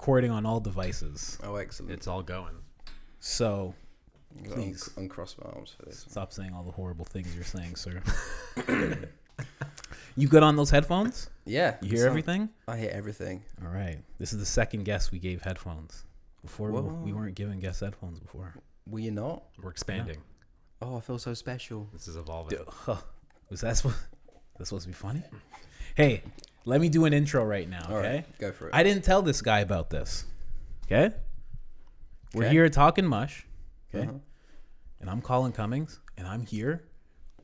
recording on all devices. Oh, excellent. It's all going. So please uncross my arms for this. stop saying all the horrible things you're saying, sir. You good on those headphones? Yeah. You hear everything? I hear everything. All right. This is the second guest we gave headphones. Before we weren't giving guests headphones before. Were you not? We're expanding. Oh, I feel so special. This is evolving. Was that supposed to be funny? Hey, let me do an intro right now, okay? All right, go for it. I didn't tell this guy about this, okay? We're here at Talkin Mush, okay? And I'm Colin Cummings, and I'm here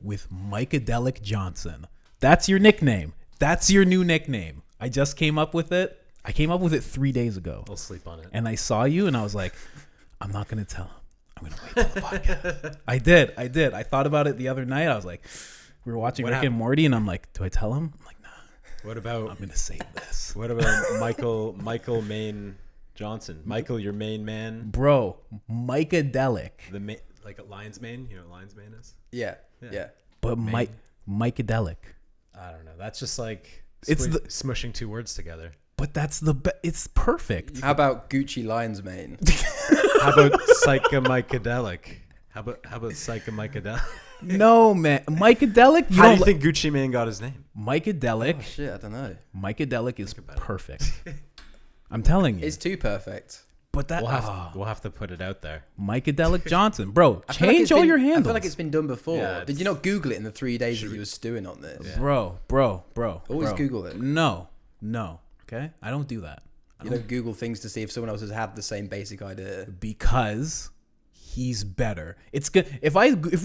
with Psychedelic Johnson. That's your nickname. That's your new nickname. I just came up with it. I came up with it 3 days ago. We'll sleep on it. And I saw you, and I was like, I'm not going to tell him. I'm going to wait till the podcast. I did. I thought about it the other night. I was like, we were watching Rick and Morty, and I'm like, do I tell him? I'm like, nah. What about... I'm going to save this. What about Michael Main Johnson? Michael, your main man? Bro, Psychedelic. Like a lion's mane? You know what lion's mane is? Yeah. But Psychedelic. I don't know. That's just like It's smushing two words together. But that's it's perfect. How about Gucci Lion's Mane? How about Psychomycadelic? How about Psychomycadelic? No, man. Psychedelic? How do you think Gucci Mane got his name? Psychedelic. Oh, shit, I don't know. Psychedelic is perfect. I'm telling you. It's too perfect. But that We'll have to put it out there. Psychedelic Johnson. Bro, I feel like change all your handles. I feel like it's been done before. Yeah, Did you not Google it in the 3 days that you were stewing on this? Yeah. Bro. Always Google it. No. Okay? I don't do that. You don't Google things to see if someone else has had the same basic idea. Because he's better. It's good. If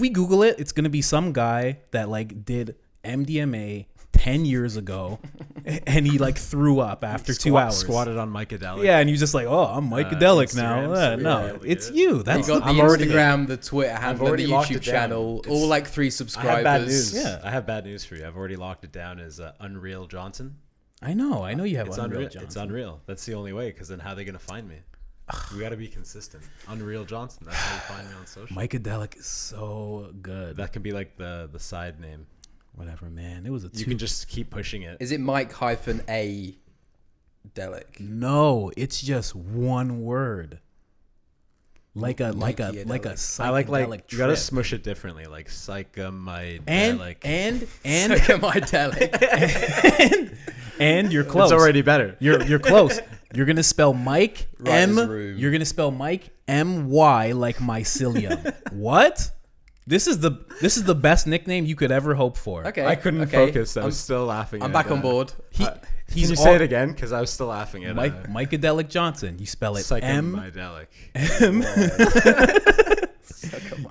we Google it, it's gonna be some guy that like did MDMA 10 years ago, and he like threw up after 2 hours. Squatted on Mycadelic. Yeah, and you're just like, oh, I'm Mycadelic now. Instagram, No, it's you. That's You got the Instagram, the Twitter handle, the YouTube channel, all like 3 subscribers. I have bad news. Yeah. I have bad news for you. I've already locked it down as Unreal Johnson. I know you have It's Unreal unreal. Johnson. It's unreal. That's the only way. Because then how are they gonna find me? We got to be consistent. Unreal Johnson. That's how you find me on social. Mycadelic is so good. That can be like the side name. Whatever, man. It was a. You can just keep pushing it. Is it Mike-A Delic? No, it's just one word. Like a psychedelic. I like you gotta trip. smush it differently, like psychomycelic. and Psychedelic. and you're close. It's already better. You're close. You're gonna spell Mike Writer's M. room. You're gonna spell Mike M-Y like mycelium. What? This is the best nickname you could ever hope for. Okay. I couldn't focus. I was still laughing. I'm at back on board. Can you say it again? Because I was still laughing at Mycadelic Johnson. You spell it M. Psychomycelic.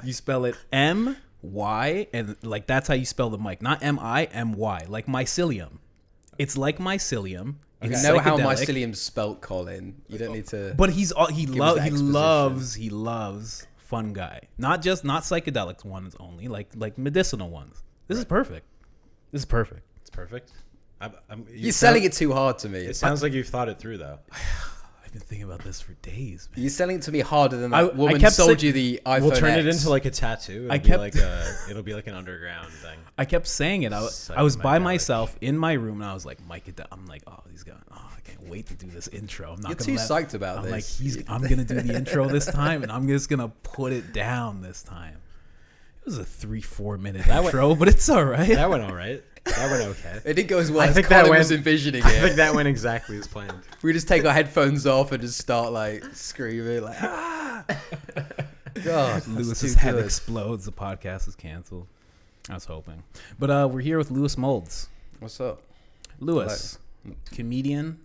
You spell it M-Y, and like that's how you spell the Mike, not M-I, M-Y, like mycelium. It's like mycelium. You It's know how psychedelic. mycelium's spelt, Colin. You don't need to. But he exposition. loves fun guy. Not psychedelic ones only, like medicinal ones. This is perfect. It's perfect. You're selling it too hard to me. It sounds like you've thought it through, though. I've been thinking about this for days, man. You're selling it to me harder than that I woman kept sold saying- you the iPhone We'll turn it X. into like a tattoo. It'll be like an underground thing. I kept saying it. I was by myself in my room, and I was like, I'm like, oh, these guys. Oh, I can't wait to do this intro. I'm not. You're gonna too let- psyched about I'm this. like, I'm gonna do the intro this time, and I'm just gonna put it down this time. It was a 3-4 minute intro, but it's all right. That went all right. That went okay. It didn't go as well I as think Colin that was went- envisioning I think it. that went exactly as planned. We just take our headphones off and just start like screaming like, ah! God, Lewis's that's too head good. explodes. The podcast is canceled. I was hoping, but we're here with Lewis Moulds. What's up? Lewis, comedian,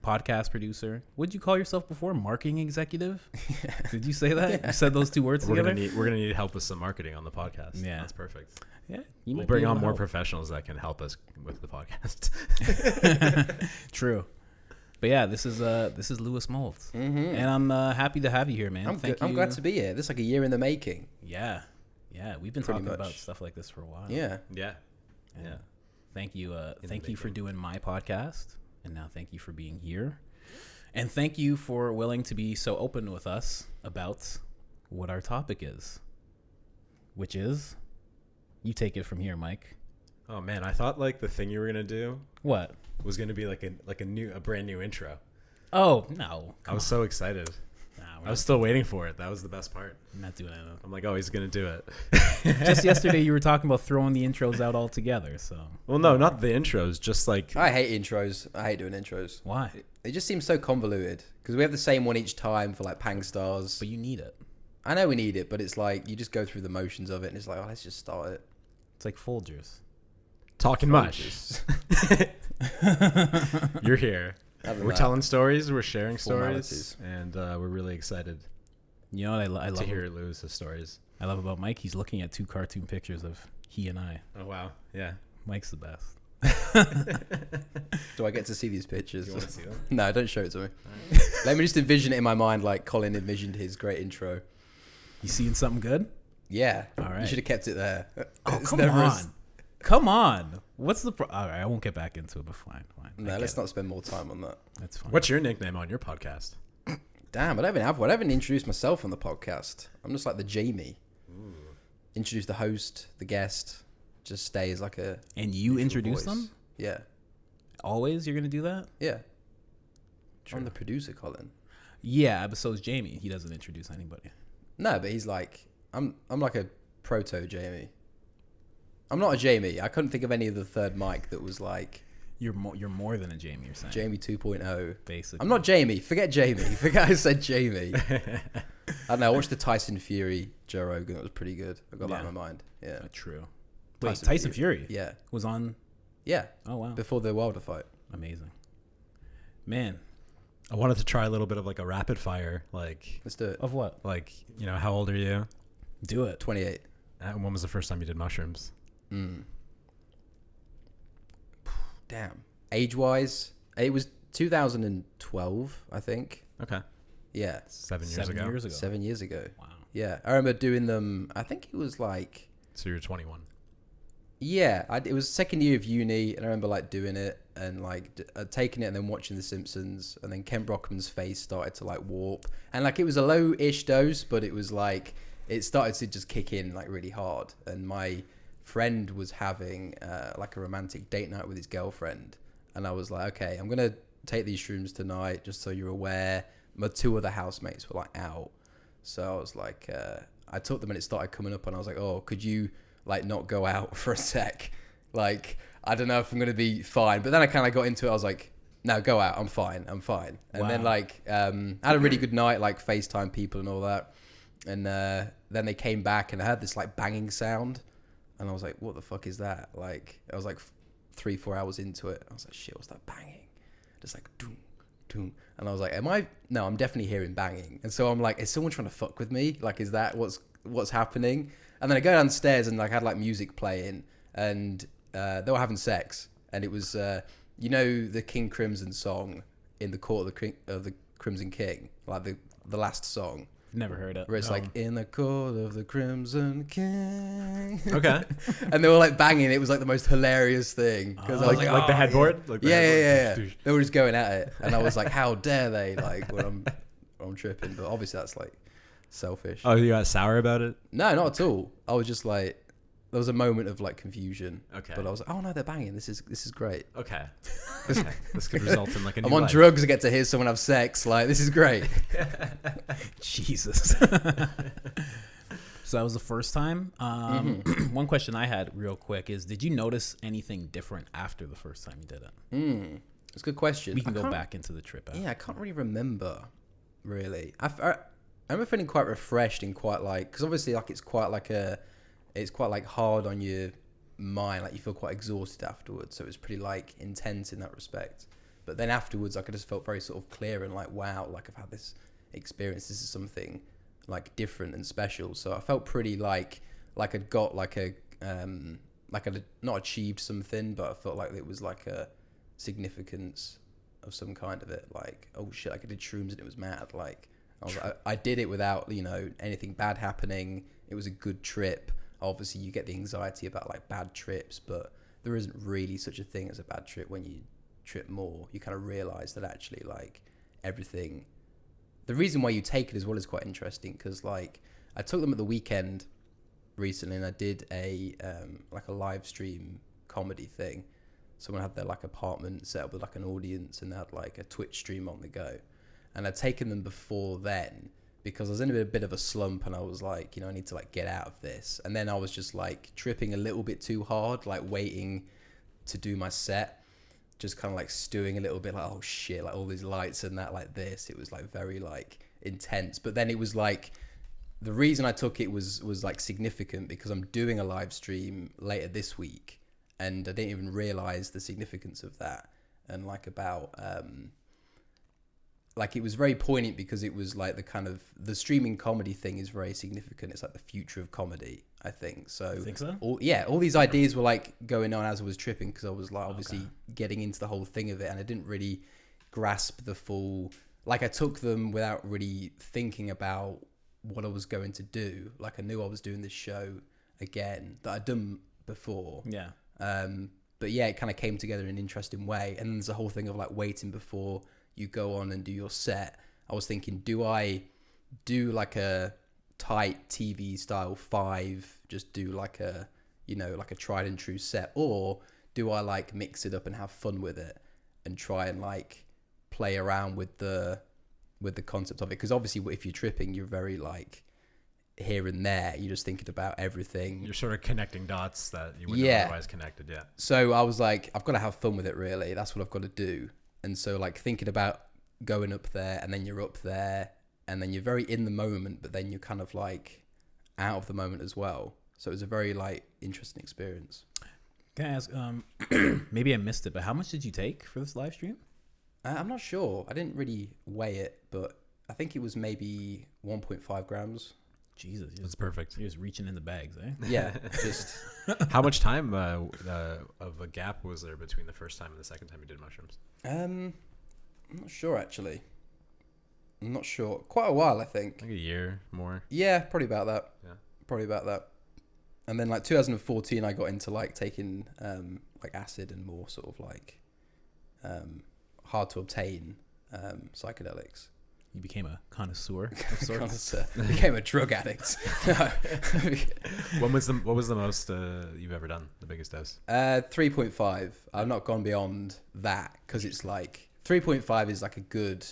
podcast producer. What'd you call yourself before? Marketing executive? Did you say that? You said those 2 words We're together? gonna need help with some marketing on the podcast. Yeah. That's perfect. Yeah, We'll bring on more professionals that can help us with the podcast. True, but yeah, this is Lewis Moulds, and I'm happy to have you here, man. I'm glad to be here. This is like a year in the making. Yeah, we've been Pretty talking much. about stuff like this for a while. Yeah. Yeah. Thank you, thank you for doing my podcast, and now thank you for being here, and thank you for willing to be so open with us about what our topic is, which is. You take it from here, Mike. Oh man, I thought like the thing you were gonna do What? was gonna be like a brand new intro. Oh no! I was so excited. Nah, I was still waiting for it. That was the best part. I'm not doing it. I'm like, oh, he's gonna do it. Just yesterday, you were talking about throwing the intros out altogether. So Well, no, not the intros. Just like I hate intros. I hate doing intros. why? It just seems so convoluted because we have the same one each time for like Pang Stars. But you need it. I know we need it, but it's like you just go through the motions of it, and it's like, oh, let's just start it. It's like Folgers. Talkin Mush. Just You're here. Other than We're that, telling stories. We're sharing stories, Formalities. and we're really excited You know what I to love? hear Lewis' stories. I love about Mike. He's looking at 2 cartoon pictures of he and I. Oh wow, yeah. Mike's the best. Do I get to see these pictures? You want to see them? No, don't show it to me. Let me just envision it in my mind like Colin envisioned his great intro. You seeing something good? Yeah. All right. You should have kept it there. Oh, It's come never on. as- Come on. What's the all right, I won't get back into it, but fine. No, let's not spend more time on that. That's fine. What's your nickname on your podcast? Damn, I don't even have one. I haven't introduced myself on the podcast. I'm just like the Jamie. Introduce the host, the guest, just stay as like a And you neutral introduce voice. them? Yeah. Always you're going to do that? Yeah. True. I'm the producer, Colin. Yeah, but so is Jamie. He doesn't introduce anybody. No, but he's like I'm like a proto Jamie. I'm not a Jamie. I couldn't think of any of the third mic that was like You're more than a Jamie, you're saying. Jamie 2.0. Basically. I'm not Jamie. Forget Jamie. Forget I said Jamie. I don't know. I watched the Tyson Fury Joe Rogan. It was pretty good. I got that in my mind. Yeah. True. Wait, Tyson Fury Yeah. was on. Yeah. Oh, wow. Before the Wilder fight. Amazing. Man. I wanted to try a little bit of like a rapid fire, like Let's do it. Of what? how old are you? Do it. 28. And when was the first time you did mushrooms? Damn. Age-wise, it was 2012, I think. Okay, Yeah. 7 years 7 ago. years ago. 7 years ago. Wow. Yeah. I remember doing them. I think it was like... So you're 21. Yeah, it was second year of uni, and I remember like doing it and like taking it and then watching The Simpsons, and then Ken Brockman's face started to like warp, and like it was a low-ish dose, but it was like it started to just kick in like really hard. And my friend was having like a romantic date night with his girlfriend, and I was like, okay, I'm gonna take these shrooms tonight, just so you're aware. My 2 other housemates were like out, so I was like, I took them and it started coming up, and I was like, oh, could you like not go out for a sec? Like, I don't know if I'm going to be fine. But then I kind of got into it. I was like, no, go out. I'm fine. And then like, I had a really good night, like FaceTime people and all that. And then they came back and I heard this like banging sound. And I was like, what the fuck is that? Like, I was like 3-4 hours into it. I was like, shit, what's that banging? Just like, doom, doom. And I was like, no, I'm definitely hearing banging. And so I'm like, is someone trying to fuck with me? Like, is that what's happening? And then I go downstairs and like I had like music playing, and they were having sex, and it was the King Crimson song, In the Court of the Crimson King, like the last song. Never heard it. Where it's like, in the court of the Crimson King. Okay. And they were like banging. It was like the most hilarious thing. Cause I was like, like the oh, headboard? Like the yeah. headboard. They were just going at it. And I was like, how dare they? Like when I'm tripping. But obviously that's like selfish. Oh, you got sour about it? No, not at all. I was just like, there was a moment of like confusion. Okay. But I was like, oh no, they're banging. This is great. Okay. This could result in like a new I'm on life. drugs. I get to hear someone have sex. Like, this is great. Jesus. So that was the first time. One question I had real quick is, did you notice anything different after the first time you did it? It's a good question. We can go back into the trip. Yeah, I can't really remember, really. I remember feeling quite refreshed and quite like, because obviously like it's quite like hard on your mind, like you feel quite exhausted afterwards, so it's pretty like intense in that respect. But then afterwards, like I just felt very sort of clear and like, wow, like I've had this experience. This is something like different and special. So I felt pretty like I'd got like I'd not achieved something, but I felt like it was like a significance of some kind of it. Like, oh shit, like I did shrooms and it was mad. Like I did it without, anything bad happening. It was a good trip. Obviously you get the anxiety about like bad trips, but there isn't really such a thing as a bad trip. When you trip more, you kind of realize that actually like everything, the reason why you take it as well is quite interesting, because like I took them at the weekend recently and I did a like a live stream comedy thing, someone had their like apartment set up with like an audience, and they had like a Twitch stream on the go, and I'd taken them before then because I was in a bit of a slump, and I was like, I need to like get out of this. And then I was just like tripping a little bit too hard, like waiting to do my set, just kind of like stewing a little bit, like, oh shit, like all these lights and that, like this. It was like very like intense. But then it was like, the reason I took it was like significant because I'm doing a live stream later this week, and I didn't even realize the significance of that. And like about, like it was very poignant because it was like the streaming comedy thing is very significant. It's like the future of comedy, I think. So, You think so? All these ideas were like going on as I was tripping, because I was like obviously getting into the whole thing of it, and I didn't really grasp the full, like I took them without really thinking about what I was going to do. Like I knew I was doing this show again that I'd done before. Yeah. But yeah, it kind of came together in an interesting way. And then there's a whole thing of like waiting before you go on and do your set. I was thinking, do I do like a tight TV style 5, just do like a, like a tried and true set, or do I like mix it up and have fun with it and try and like play around with the concept of it? Because obviously if you're tripping, you're very like here and there, you're just thinking about everything. You're sort of connecting dots that you wouldn't have otherwise connected. Yeah. So I was like, I've got to have fun with it, really. That's what I've got to do. And so like thinking about going up there, and then you're up there, and then you're very in the moment, but then you're kind of like out of the moment as well. So it was a very like interesting experience. Can I ask, maybe I missed it, but how much did you take for this live stream? I'm not sure. I didn't really weigh it, but I think it was maybe 1.5 grams. Jesus. That's perfect. You're just reaching in the bags, eh? Yeah. Just How much time of a gap was there between the first time and the second time you did mushrooms? I'm not sure, actually. I'm not sure. Quite a while, I think. Like a year more. Yeah, probably about that. Yeah. Probably about that. And then like 2014, I got into like taking like acid and more sort of like hard to obtain psychedelics. You became a connoisseur of sorts. Connoisseur. Became a drug addict. What was the most you've ever done? The biggest dose? 3.5. I've not gone beyond that because it's like 3.5 is like a good,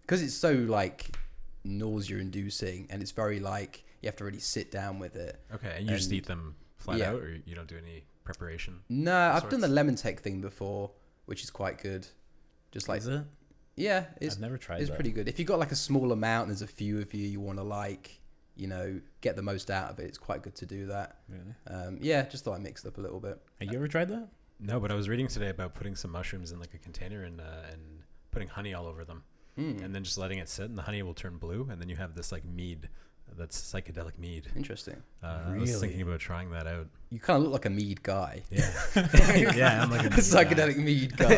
because it's so like nausea inducing, and it's very like you have to really sit down with it. Okay, and you just eat them flat out, or you don't do any preparation? No, I've done the lemon tech thing before, which is quite good. Just like, Is it? yeah, it's I've never tried it's that. pretty good. If you've got like a small amount and there's a few of you want to like, get the most out of it, it's quite good to do that. Really? Yeah, just thought I mixed it up a little bit. Have you ever tried that? No, but I was reading today about putting some mushrooms in like a container and putting honey all over them, and then just letting it sit, and the honey will turn blue, and then you have this like mead. That's psychedelic mead. Interesting. I was thinking about trying that out. You kind of look like a mead guy. Yeah. Yeah, I'm like a mead psychedelic mead guy.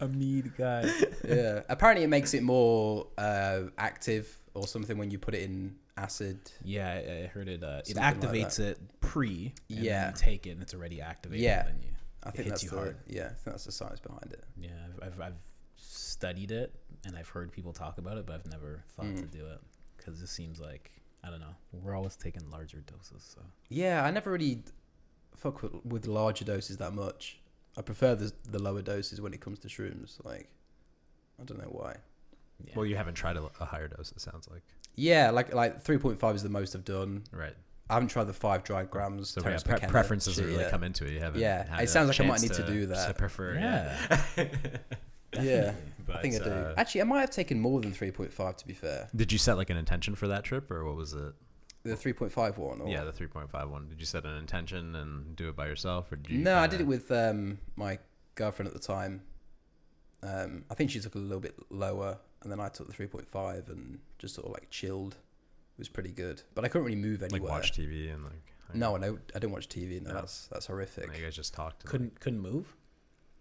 a mead guy. Yeah. Apparently it makes it more active or something when you put it in acid. Yeah, I heard it. It Something like activates it pre. And Yeah. Then you take it and it's already activated. Yeah. And I it think hits that's you hard. I think that's the science behind it. Yeah, I've studied it and I've heard people talk about it, but I've never thought to do it because it seems like, I don't know, we're always taking larger doses. So Yeah, I never really fuck with larger doses that much. I prefer the lower doses when it comes to shrooms. Like, I don't know why. yeah. Well, you haven't tried a higher dose, it sounds like. Yeah, like 3.5 is the most I've done. Right. I haven't tried the 5 dried grams. So Terence yeah, McKenna preferences shit really yet. come into it. You haven't. Yeah, had it a sounds like I might chance need to do that. To prefer. Yeah. Yeah, But, I think I do. Actually, I might have taken more than 3.5 to be fair. Did you set like an intention for that trip, or what was it? The 3.5 one? Or? Yeah, the 3.5 one. Did you set an intention and do it by yourself, or did you? No, I did it with my girlfriend at the time. I think she took a little bit lower, and then I took the 3.5 and just sort of like chilled. It was pretty good, but I couldn't really move anywhere. Like watch TV and like. No, I didn't watch TV. No, No. that's horrific. You guys just talked. And, Couldn't move.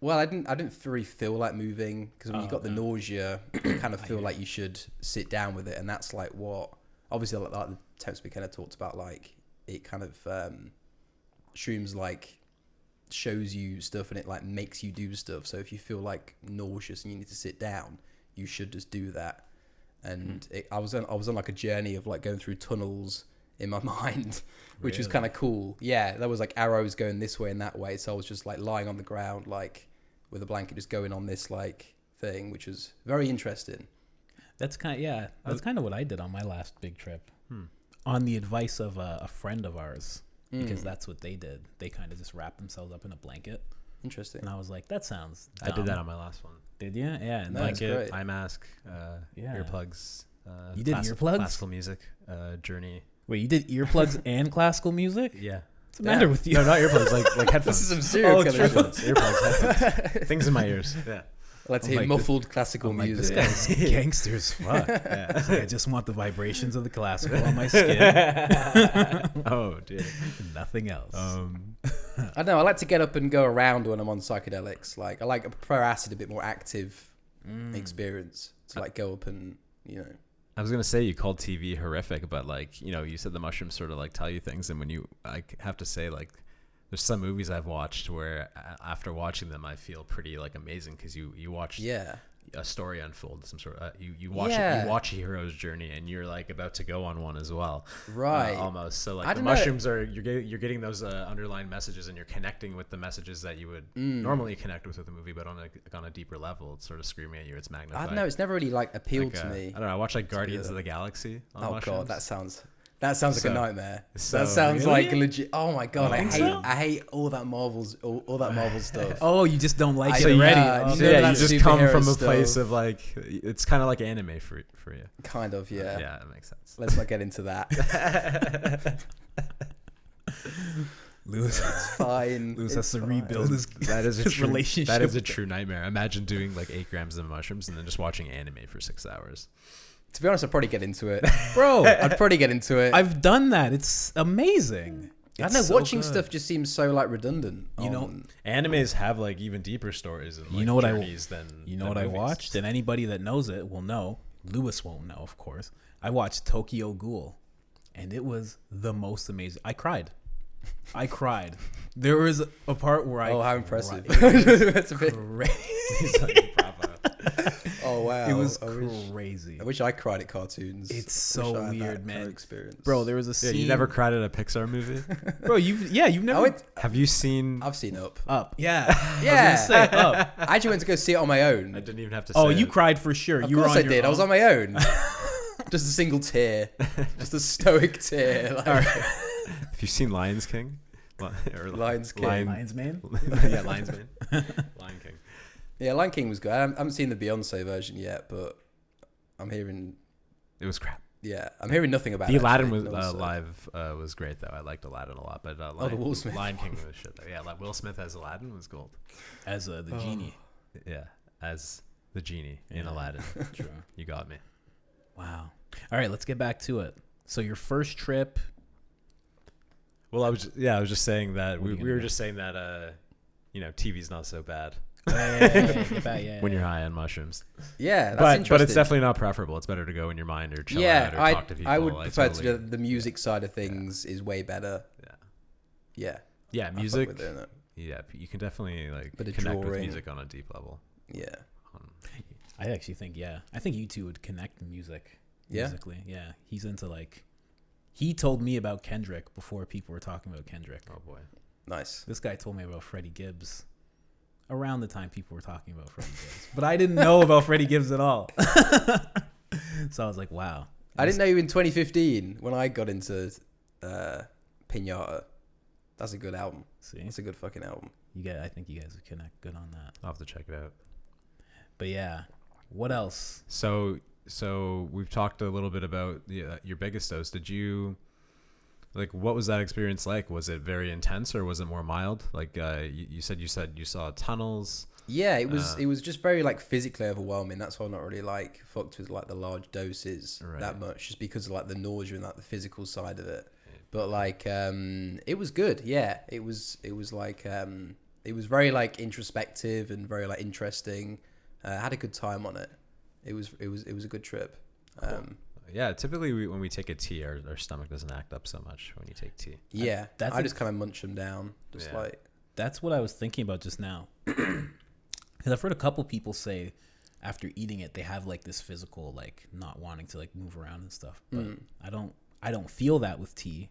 Well, I didn't really feel like moving because when you got the no. nausea, you kind of feel like you should sit down with it, and that's like what obviously like the Terence McKenna talked about, like it kind of shrooms like shows you stuff and it like makes you do stuff. So if you feel like nauseous and you need to sit down, you should just do that. And I was on like a journey of like going through tunnels in my mind, which was Really? kind of cool. Yeah, there was like arrows going this way and that way, so I was just like lying on the ground, like with a blanket, just going on this like thing, which was very interesting. That's kind of what I did on my last big trip. On the advice of a friend of ours, because that's what they did. They kind of just wrapped themselves up in a blanket. Interesting. And I was like, that sounds dumb. I did that on my last one. Did you? Yeah. And No, like, that's Blanket, great. eye mask, Yeah. earplugs. You did earplugs? Classical music, journey. wait, you did earplugs and classical music? Yeah. What's the matter with you? No, not earplugs, like headphones. This is some serious kind of Headphones, earplugs, headphones. Things in my ears. Yeah. Let's I'm hear like, muffled classical I'm like, music. this guy's gangster as fuck. Yeah. It's like, I just want the vibrations of the classical on my skin. Oh, dude. Nothing else. I don't know. I like to get up and go around when I'm on psychedelics. Like I prefer acid, a bit more active experience to like go up and I was gonna say you called TV horrific, but like you said the mushrooms sort of like tell you things, and when I have to say like there's some movies I've watched where after watching them I feel pretty like amazing because you watch a story unfold, some sort of you watch you watch a hero's journey and you're like about to go on one as well, right? Almost. So like I the don't know. mushrooms are you're getting those underlying messages and you're connecting with the messages that you would normally connect with a movie, but on a deeper level. It's sort of screaming at you. It's magnified. I don't know. It's never really like appealed Like, to me. I don't know. I watched like Guardians of the Galaxy on Oh mushrooms. god, that sounds like a nightmare. so- That sounds Really? like legit. Oh my god, I think hate so? I hate all that Marvel stuff. Oh, you just don't like I- it so already. yeah, Oh, you So know yeah, that you just come superhero from a stuff. place of like it's kind of like anime for you. Kind of, yeah. Yeah, that makes sense. Let's not get into that. Lewis, It's fine. Lewis It's has to fine. rebuild his, That is a his true relationship. That is a with true nightmare. Imagine doing like 8 grams of mushrooms and then just watching anime for 6 hours. To be honest, I'd probably get into it. Bro, I'd probably get into it. I've done that. It's amazing. I don't It's know. so Watching good. stuff just seems so like redundant. You know, Animes have like even deeper stories and like, You know what I- journeys than You know than what I movies. watched? And anybody that knows it will know. Lewis won't know, of course. I watched Tokyo Ghoul, and it was the most amazing. I cried. There was a part where Oh, how impressive! cried. That's a bit. He's like, bravo. Oh wow! It was I wish, crazy. I wish I cried at cartoons. It's I wish so I had that weird, kind man. of experience, Bro, there was a Yeah, scene. you never cried at a Pixar movie? Bro, you've never. I went. Have you seen? I've seen Up. Up. Yeah. Yeah. I was gonna say Up. I actually went to go see it on my own. I didn't even have to say Oh, you it. cried for sure. Of You were course on I your did. I was own. on my own. Just a single tear. Just a stoic tear. Like, Have you seen Lions King? Or Lions King. Lion's Mane. Yeah, Lions Man. Lion King. Yeah, Lion King was good. I haven't seen the Beyonce version yet, but I'm hearing. It was crap. Yeah, I'm hearing nothing about The it. Aladdin actually. was No, so- live was great though. I liked Aladdin a lot, but the Will Smith Lion King was shit though. Yeah, like Will Smith as Aladdin was gold. As the genie. Yeah, as the genie in Aladdin. True. You got me. Wow. All right, let's get back to it. So your first trip. Well, I was just saying that What are we you were gonna just saying that TV's not so bad Get back, yeah, when yeah. you're high on mushrooms. Yeah, that's But interesting. it's definitely not preferable. It's better to go in your mind or chill Yeah, out or talk to people. I would prefer totally- to the music side of things is way better. Yeah. Yeah, Yeah, I fuck music. with doing it. Yeah, you can definitely like Bit of connect with drawing. music on a deep level. Yeah, I actually think, I think you two would connect music. Yeah? Musically. Yeah. He's into like. He told me about Kendrick before people were talking about Kendrick. Oh boy. nice. This guy told me about Freddie Gibbs around the time people were talking about Freddie Gibbs. But I didn't know about Freddie Gibbs at all. So I was like, wow. I didn't know you in 2015 when I got into Pinata. That's a good album. See? That's a good fucking album. I think you guys would connect good on that. I'll have to check it out. But yeah. What else? So we've talked a little bit about your biggest dose. Did you what was that experience like? Was it very intense or was it more mild? Like you said you saw tunnels. Yeah, it was just very like physically overwhelming. That's why I'm not really like fucked with like the large doses that much, just because of like the nausea and like the physical side of it. But like it was good. Yeah, it was like it was very like introspective and very like interesting. I had a good time on it. It was a good trip. Yeah, typically when we take a tea, our stomach doesn't act up so much when you take tea. Yeah, That's I just kind of munch them down, just Yeah. like. That's what I was thinking about just now. Because I've heard a couple people say after eating it, they have like this physical, like not wanting to like move around and stuff. But I I don't feel that with tea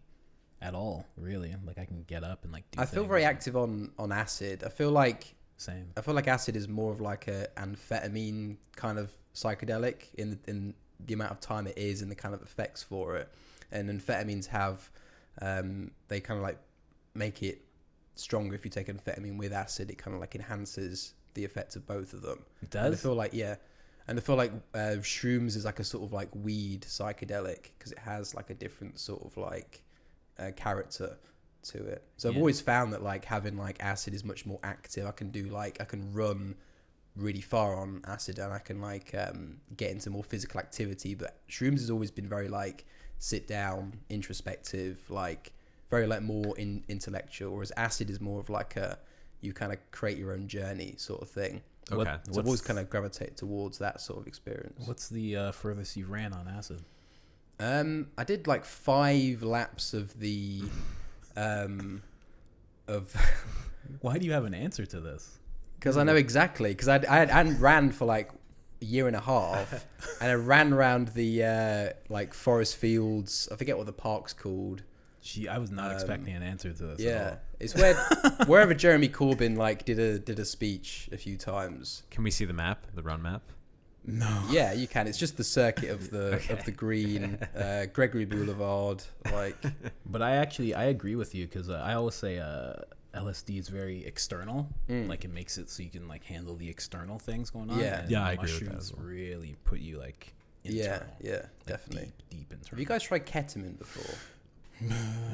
at all, really. Like I can get up and like do I feel things. very active on acid. I feel like Same. acid is more of like a amphetamine kind of psychedelic in the amount of time it is and the kind of effects for it. And amphetamines have they kind of like make it stronger. If you take amphetamine with acid, it kind of like enhances the effects of both of them. It does. And I feel like shrooms is like a sort of like weed psychedelic because it has like a different sort of like character to it. So I've always found that like having like acid is much more active. I can run really far on acid and I can like get into more physical activity. But shrooms has always been very like sit down, introspective, like very like more intellectual. Whereas acid is more of like you kind of create your own journey sort of thing. Okay. So I've always kind of gravitated towards that sort of experience. What's the furthest you ran on acid? I did like 5 laps of the of Why do you have an answer to this? because I know exactly because I ran for like a year and a half and I ran around the like forest fields. I forget what the park's called. Gee, I was not expecting an answer to this. At Yeah, all. it's where wherever Jeremy Corbyn like did a speech a few times. Can we see the map, the run map? No. Yeah, you can. It's just the circuit of the green, Gregory Boulevard, like. But I agree with you because I always say LSD is very external. Like it makes it so you can like handle the external things going on. Yeah. And Yeah, I agree with that mushrooms as well. really put you like internal. Yeah, Like, definitely. deep internal. Have you guys tried ketamine before?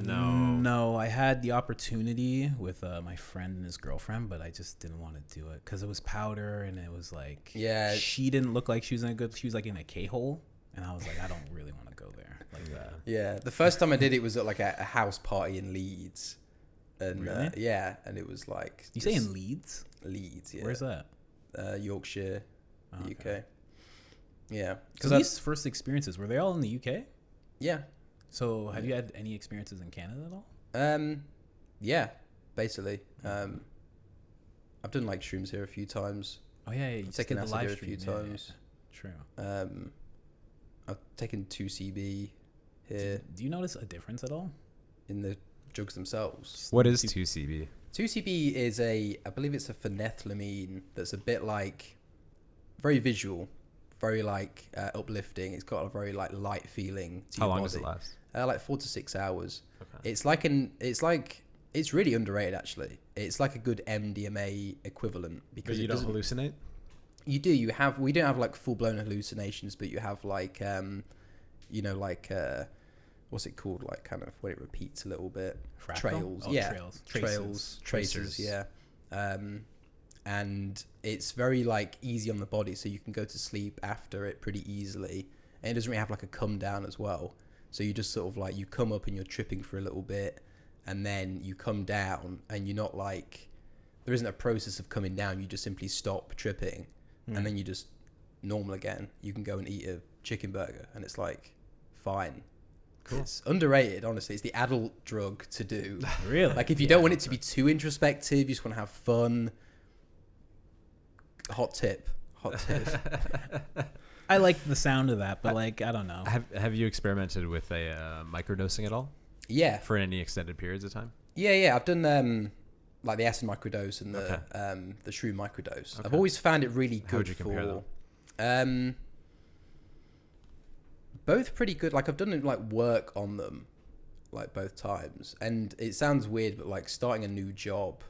No, I had the opportunity with my friend and his girlfriend, but I just didn't want to do it because it was powder and it was like, Yeah. she didn't look like she was in a good. She was like in a K-hole, and I was like, I don't really want to go there like that. Yeah, the first time I did it was at like a house party in Leeds, and Really? yeah, and it was like You say just in Leeds? Leeds, yeah. Where's that? Yorkshire, Oh, UK. okay. Yeah, So these first experiences, were they all in the UK? yeah, So have you had any experiences in Canada at all? yeah, basically. I've done like shrooms here a few times. Oh yeah, you I've taken did the acid live here a few stream. Yeah, times. yeah, yeah. True. I've taken 2CB here Do you notice a difference at all? in the drugs themselves. What is 2CB? 2CB is I believe it's a phenethylamine that's a bit like very visual, very like uplifting. It's got a very like light feeling to How your long body. does it last? Like 4 to 6 hours. Okay. It's really underrated actually. It's like a good MDMA equivalent But because you it don't doesn't. hallucinate? You do. We don't have like full blown hallucinations, but you have like what's it called? Like kind of when it repeats a little bit. Fractal? Trails. Oh, Yeah. trails. Traces. Yeah. And it's very like easy on the body, so you can go to sleep after it pretty easily. And it doesn't really have like a come down as well. So you just sort of like you come up and you're tripping for a little bit, and then you come down, and you're not like there isn't a process of coming down. You just simply stop tripping, and then you just normal again. You can go and eat a chicken burger, and it's like fine. Cool. It's underrated, honestly. It's the adult drug to do. Really? Like if you don't want it to be too introspective, you just want to have fun. Hot tip. I like the sound of that, but like I don't know. Have you experimented with a microdosing at all Yeah. for any extended periods of time? Yeah. I've done like the acid microdose and the shroom microdose. I've always found it really good. How would you compare them? Both pretty good. Like I've done like work on them, like both times. And it sounds weird, but like starting a new job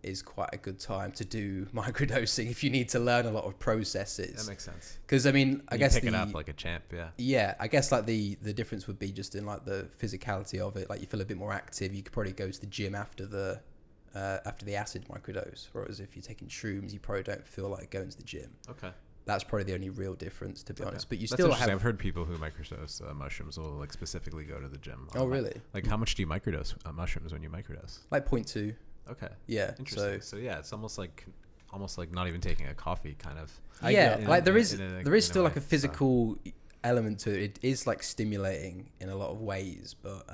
is quite a good time to do microdosing if you need to learn a lot of processes. That makes sense. Because I mean, I guess pick it up like a champ, yeah. Yeah, I guess like the difference would be just in like the physicality of it. Like you feel a bit more active. You could probably go to the gym after the acid microdose, whereas if you're taking shrooms, you probably don't feel like going to the gym. Okay. That's probably the only real difference, to be honest. But you That's still interesting. have. I've heard people who microdose mushrooms will like specifically go to the gym. Oh, really? Like how much do you microdose mushrooms when you microdose? Like 0.2. Okay. Yeah. Interesting. So yeah, it's almost like not even taking a coffee, kind of. There is in still a like way, a physical element to it. It is like stimulating in a lot of ways, but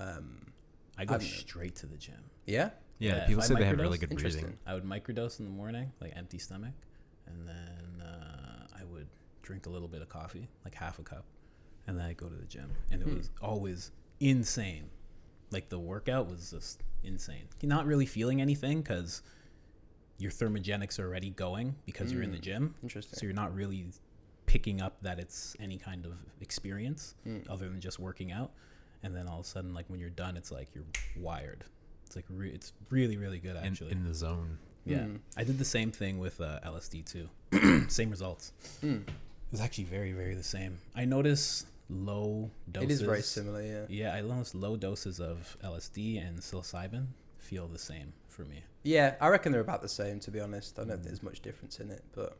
I go straight to the gym. yeah. Yeah, if people I say they have microdose, really good interesting. breathing. I would microdose in the morning, like empty stomach, and then I would drink a little bit of coffee, like half a cup, and then I go to the gym, and it was always insane. Like the workout was just insane. You're not really feeling anything because your thermogenics are already going because you're in the gym. Interesting. So you're not really picking up that it's any kind of experience other than just working out. And then all of a sudden, like when you're done, it's like you're wired. It's like it's really, really good actually. In the zone. Yeah. I did the same thing with LSD too. Same results. It was actually very, very the same. I noticed low doses. It is very similar, yeah. Yeah, I noticed low doses of LSD and psilocybin feel the same for me. Yeah, I reckon they're about the same, to be honest. I don't think there's much difference in it, but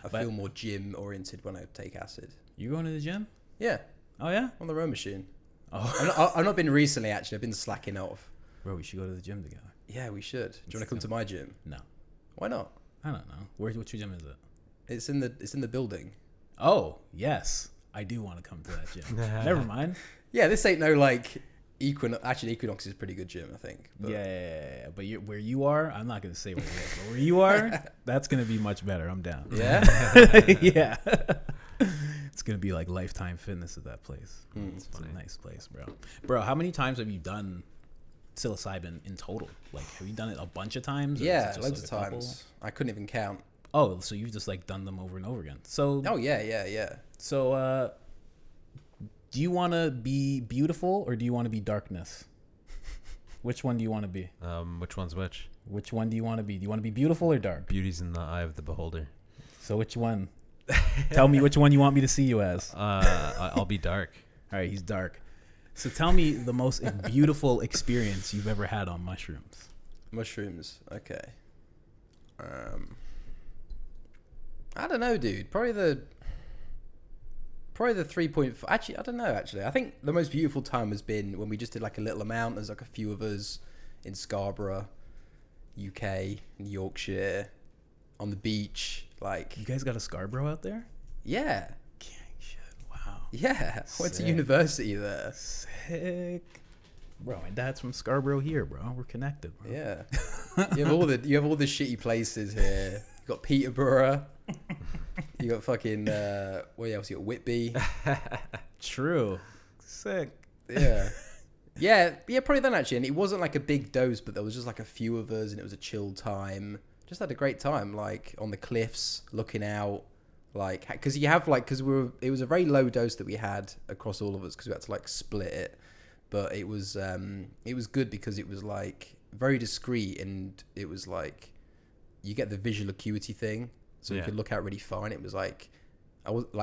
I feel more gym oriented when I take acid. You going to the gym? Yeah. Oh yeah? On the row machine. Oh. I've not been recently, actually. I've been slacking off. Bro, we should go to the gym together. Yeah, we should. Do you want to come to my gym? No. Why not? I don't know. Which gym is it? It's in the building. Oh, yes. I do want to come to that gym. Never mind. Yeah, this ain't no like Equinox. Actually, Equinox is a pretty good gym, I think. But Yeah. But where you are, I'm not going to say where you are. But where you are, that's going to be much better. I'm down. Yeah? Yeah. It's going to be like Lifetime Fitness at that place. It's a nice place, bro. Bro, how many times have you done psilocybin in total? Like, have you done it a bunch of times? Or is it Yeah, just, loads like, of a couple? times. I couldn't even count. Oh, so you've just like done them over and over again. So Oh, yeah. So, do you want to be beautiful or do you want to be darkness? Which one do you want to be? Which one's which? Which one do you want to be? Do you want to be beautiful or dark? Beauty's in the eye of the beholder. So which one? Tell me which one you want me to see you as. I'll be dark. All right, he's dark. So tell me the most beautiful experience you've ever had on mushrooms. Mushrooms. Okay. I don't know, dude. Probably the 3.5. Actually, I don't know. Actually, I think the most beautiful time has been when we just did like a little amount. There's like a few of us in Scarborough, UK, in Yorkshire, on the beach. Like, You guys got a Scarborough out there? yeah, Gang shit. Wow. yeah. I went to Sick. university there. Sick. Bro, my dad's from Scarborough here, bro. We're connected, bro. Yeah. you have all the shitty places here. You got Peterborough. You got fucking what else? You got Whitby. True. Sick. Yeah. Yeah, probably then actually. And it wasn't like a big dose, but there was just like a few of us and it was a chill time. Just had a great time, like on the cliffs, looking out, like, because you have like, because it was a very low dose that we had across all of us because we had to like split it. But it was good because it was like very discreet and it was like, you get the visual acuity thing. So you could look out really far, and it was like,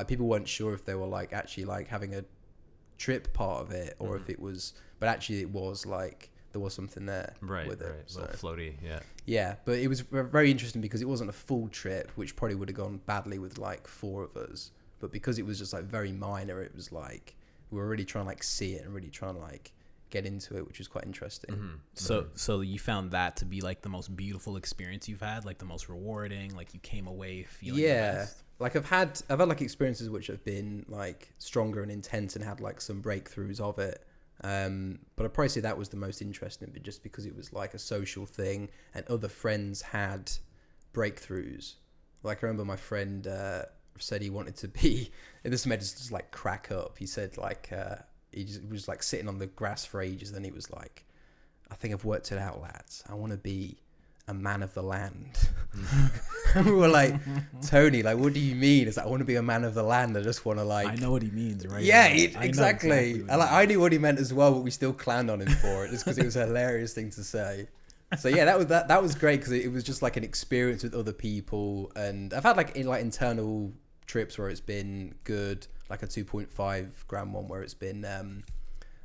people weren't sure if they were like actually like having a trip part of it or if it was, but actually it was like there was something there with it. Right. So. A little floaty, yeah. Yeah, but it was very interesting because it wasn't a full trip, which probably would have gone badly with like 4 of us. But because it was just like very minor, it was like we were really trying to like see it and really trying to like get into it, which was quite interesting. So you found that to be like the most beautiful experience you've had, like the most rewarding, like you came away feeling the best? Like I've had like experiences which have been like stronger and intense and had like some breakthroughs of it. But I'd probably say that was the most interesting, but just because it was like a social thing and other friends had breakthroughs. Like I remember my friend said he wanted to be, and this made us just like crack up. He said like he was like sitting on the grass for ages, then he was like, I think I've worked it out, lads. I want to be a man of the land. And we were like, Tony, like, what do you mean? It's like, I want to be a man of the land. I just want to like... I know what he means, right? Yeah, I know exactly. what And like, I knew what he meant as well, but we still clowned on him for it just because it was a hilarious thing to say. So yeah, that was great because it was just like an experience with other people. And I've had like internal trips where it's been good, like a 2.5 gram one where it's been...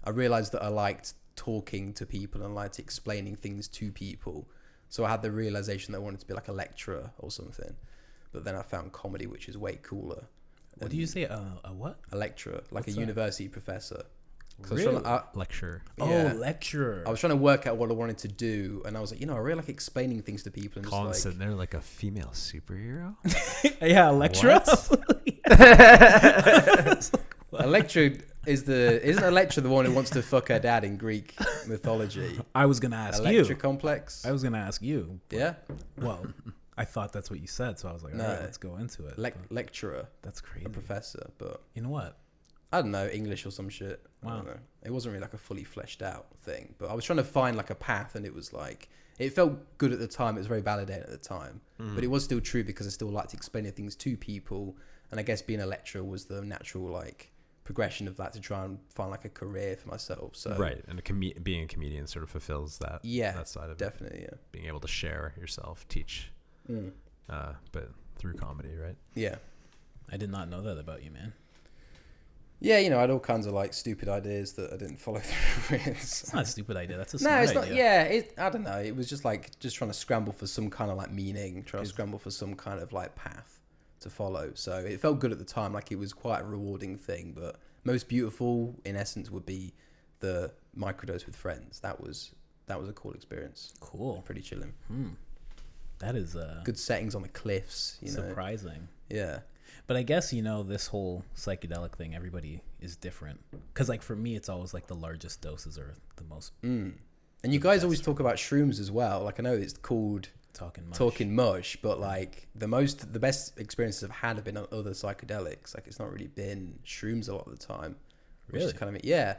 I realized that I liked talking to people and liked explaining things to people. So I had the realization that I wanted to be like a lecturer or something. But then I found comedy, which is way cooler. What do you say? A what? A lecturer, like What's a university professor. Really? Lecturer. Yeah. Oh, lecturer. I was trying to work out what I wanted to do, and I was like, I really like explaining things to people. And Colin's just sitting there like a female superhero. Yeah, a lecturer. a lecturer isn't a lecturer the one who wants to fuck her dad in Greek mythology? I was gonna ask a you. lecture complex. I was gonna ask you. Yeah. Well, I thought that's what you said, so I was like, all right, let's go into it. Lecturer. That's crazy. A professor, but in what? I don't know, English or some shit. Wow. I don't know. It wasn't really like a fully fleshed out thing, but I was trying to find like a path, and it was like, it felt good at the time. It was very validating at the time, but it was still true because I still liked explaining things to people. And I guess being a lecturer was the natural like progression of that to try and find like a career for myself. So right, and being a comedian sort of fulfills that. Yeah, that side of definitely. it. Yeah, Being able to share yourself, teach, but through comedy, right? yeah. I did not know that about you, man. Yeah, you know, I had all kinds of like stupid ideas that I didn't follow through with. It's not a stupid idea. That's a No, smart it's not. idea. Yeah, I don't know. It was just like trying to scramble for some kind of like meaning, trying to scramble for some kind of like path to follow. So it felt good at the time, like it was quite a rewarding thing. But most beautiful, in essence, would be the microdose with friends. That was a cool experience. Cool. Pretty chilling. That is Good settings on the cliffs. You know. surprising. Yeah. But I guess, this whole psychedelic thing, everybody is different. Because, like, for me, it's always, like, the largest doses are the most... And you guys always talk about shrooms as well. Like, I know it's called Talkin Mush, but, like, the best experiences I've had have been on other psychedelics. Like, it's not really been shrooms a lot of the time. Really? Which is kind of... Yeah.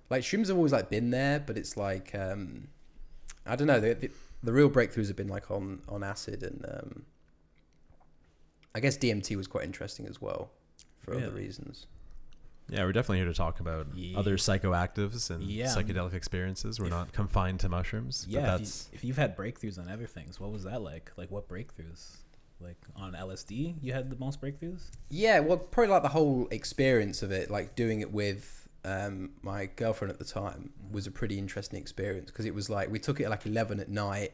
Like, shrooms have always, like, been there, but it's, like... I don't know. The real breakthroughs have been, like, on acid and... I guess DMT was quite interesting as well for other reasons. Yeah, we're definitely here to talk about other psychoactives and Yeah. psychedelic experiences. We're not confined to mushrooms. Yeah, but that's if you've had breakthroughs on other things, what was that like? Like, what breakthroughs? Like, on LSD, you had the most breakthroughs? Yeah, well, probably like the whole experience of it, like doing it with my girlfriend at the time was a pretty interesting experience because it was like we took it at like 11 at night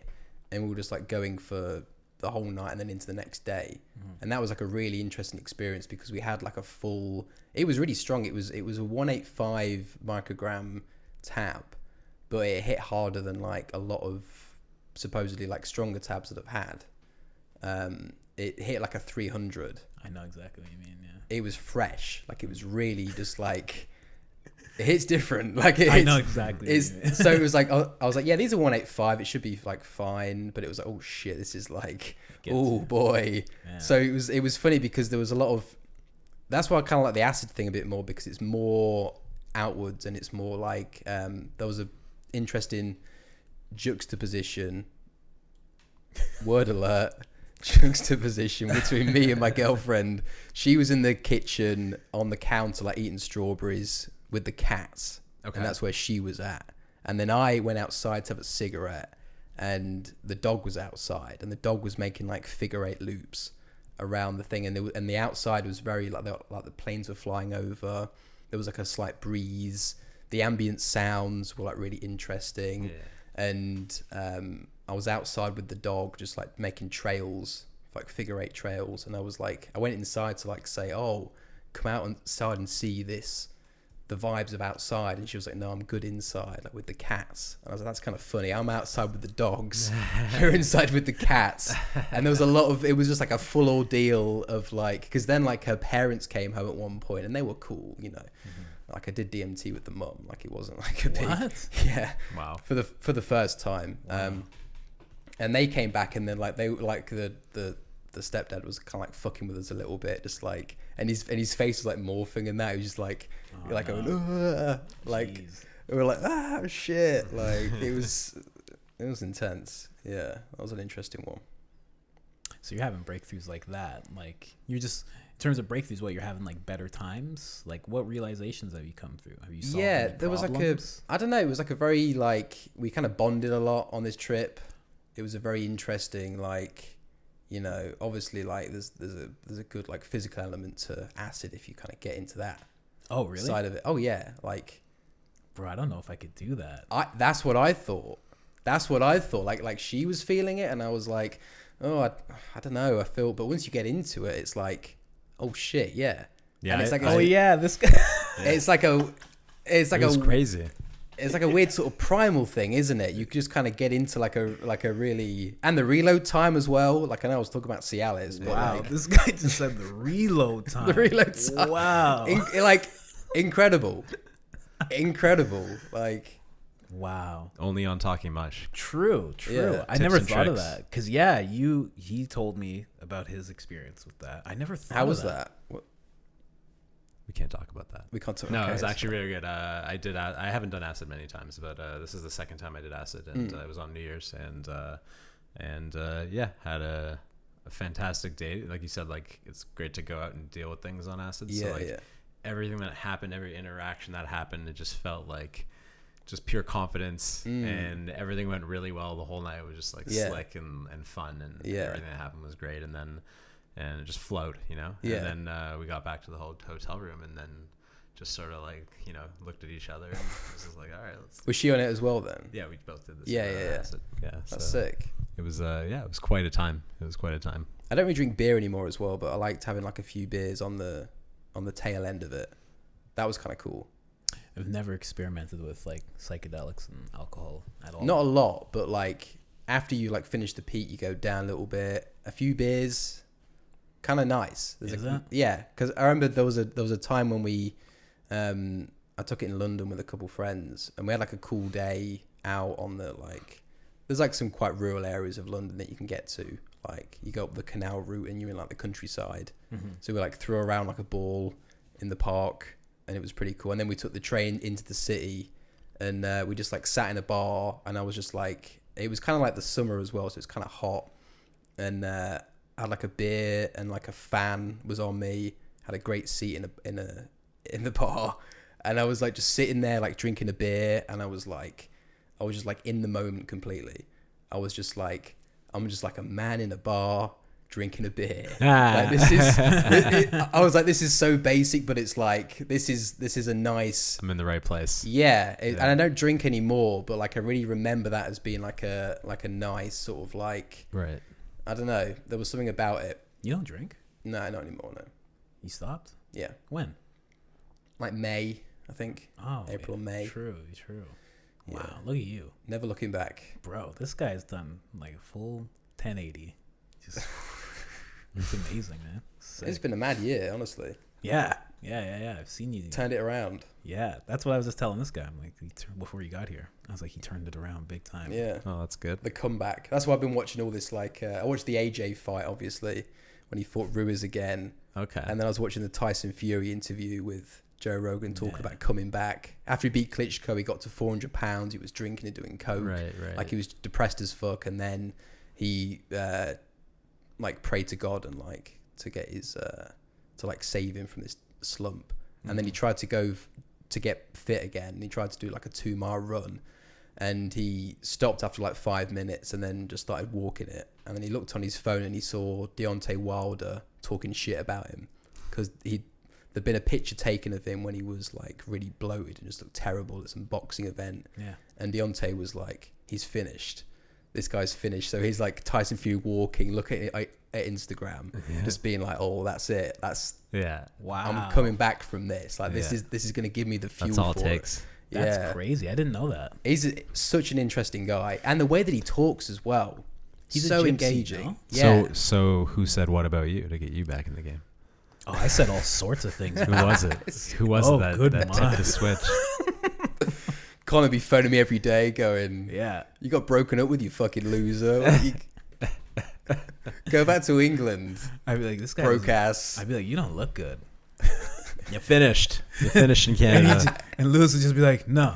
and we were just like going for the whole night and then into the next day. And that was like a really interesting experience because we had like it was really strong. It was a 185 microgram tab, but it hit harder than like a lot of supposedly like stronger tabs that I've had. It hit like a 300. I know exactly what you mean, yeah. It was fresh. Like it was really just like, it hits different. Like I know exactly what you mean. So it was like, I was like, yeah, these are 185. It should be like fine. But it was like, oh shit, this is like, oh boy. Yeah. So it was funny because there was a lot of, that's why I kind of like the acid thing a bit more because it's more outwards and it's more like, there was a interesting juxtaposition, word alert, juxtaposition between me and my girlfriend. She was in the kitchen on the counter like eating strawberries with the cats, and that's where she was at. And then I went outside to have a cigarette and the dog was outside and the dog was making like figure 8 loops around the thing, and the outside was very like the planes were flying over. There was like a slight breeze. The ambient sounds were like really interesting. And I was outside with the dog just like making trails, like figure 8 trails, and I was like, I went inside to like say, oh, come out inside and see the vibes of outside. And she was like, no, I'm good inside, like with the cats. And I was like, that's kind of funny. I'm outside with the dogs, you're inside with the cats. And there was it was just like a full ordeal of like, because then like her parents came home at one point and they were cool, like I did DMT with the mum, like it wasn't like a big, yeah, wow, for the first time. And they came back and then like they like the stepdad was kind of like fucking with us a little bit, just like, and his face was like morphing and that. He was just like, going, like, we were like, shit. Like it was intense. Yeah, that was an interesting one. So you're having breakthroughs like that. Like you're just, in terms of breakthroughs, what you're having like better times? Like what realizations have you come through? Have you solved any there was problems? like I don't know, it was like a very like, we kind of bonded a lot on this trip. It was a very interesting, like, obviously like there's a good like physical element to acid if you kind of get into that side of it. Oh yeah, like, bro, I don't know if I could do that. That's what I thought. Like she was feeling it and I was like, oh, I don't know, I feel, but once you get into it, it's like, oh shit, yeah. And it's like, this guy. It's like it was crazy. It's like a weird sort of primal thing, isn't it? You just kind of get into like a really, and the reload time as well. Like I know I was talking about Cialis, but Wow, like, this guy just said the reload time. the reload time. Wow. Like incredible. Like, wow. Only on Talkin Mush. True. Yeah. I never and thought of tricks. that. Because, he told me about his experience with that. I never thought how of was that? What? We can't talk about that. We can't talk. No, okay, it was actually really good. I haven't done acid many times, but this is the second time I did acid, and it was on New Year's, and yeah, had a fantastic day. Like you said, like it's great to go out and deal with things on acid. Yeah, so like yeah. everything that happened, every interaction that happened, it just felt like just pure confidence, and everything went really well. The whole night was just like slick and fun, and everything that happened was great. And it just flowed, you know. Yeah. And then we got back to the whole hotel room, and then just sort of like, you know, looked at each other and was just like, all right, let's. Was she on it as well then? Yeah, we both did this. Yeah. Acid. Yeah. That's so sick. it was it was quite a time. It was quite a time. I don't really drink beer anymore as well, but I liked having like a few beers on the tail end of it. That was kind of cool. I've never experimented with like psychedelics and alcohol at all. Not a lot, but like after you like finish the peak, you go down a little bit. A few beers, kind of nice. Is that? Yeah, because I remember there was a time when we, I took it in London with a couple friends, and we had like a cool day out on the like. There's like some quite rural areas of London that you can get to. Like you go up the canal route and you're in like the countryside. Mm-hmm. So we like threw around like a ball in the park, and it was pretty cool. And then we took the train into the city, and we just like sat in a bar, and I was just like, it was kind of like the summer as well, so it's kind of hot. And I had like a beer, and like a fan was on me. Had a great seat in the bar, and I was like just sitting there like drinking a beer, and I was just like in the moment completely. I was just like, I'm just like a man in a bar drinking a beer. Like this is, I was like, this is so basic, but it's like this is a nice. I'm in the right place. Yeah, and I don't drink anymore, but like I really remember that as being like a nice sort of like. Right. I don't know. There was something about it. You don't drink? No, not anymore. No. You stopped? Yeah. When? Like May, I think. Oh, April, yeah, May. True. Wow, Yeah. look at you, Never looking back. bro. This guy's done like a full 1080. Just, it's amazing, man. Sick. It's been a mad year, honestly. Yeah. I've seen you. Turned it around. Yeah, that's what I was just telling this guy. I'm like, before you got here, I was like, he turned it around big time. Yeah. Oh, that's good. The comeback. That's why I've been watching all this. Like, I watched the AJ fight, obviously, when he fought Ruiz again. Okay. And then I was watching the Tyson Fury interview with Joe Rogan talking about coming back. After he beat Klitschko, he got to 400 pounds. He was drinking and doing coke. Right. Like, he was depressed as fuck. And then he, like, prayed to God and, like, to get his, to, like, save him from this slump. And then he tried to go to get fit again. And he tried to do, like, a 2-mile run. And he stopped after, like, 5 minutes and then just started walking it. And then he looked on his phone and he saw Deontay Wilder talking shit about him. Because there'd been a picture taken of him when he was, like, really bloated and just looked terrible at some boxing event. Yeah. And Deontay was like, he's finished. This guy's finished. So he's like Tyson Fury walking, looking at Instagram, just being like, oh, that's it. Wow. I'm coming back from this. Like, this is going to give me the fuel. That's all for it takes. It. That's crazy. I didn't know that. He's such an interesting guy. And the way that he talks as well. He's so a gypsy, engaging. no? Yeah. So who said what about you to get you back in the game? Oh, I said all sorts of things. Who was it? Who was it that tipped the switch? Connor be phoning me every day going, Yeah. you got broken up with, you fucking loser. Go back to England. I'd be like, this guy Broke ass. I'd be like, you don't look good. You finished. You finished in Canada. And Lewis would just be like, no.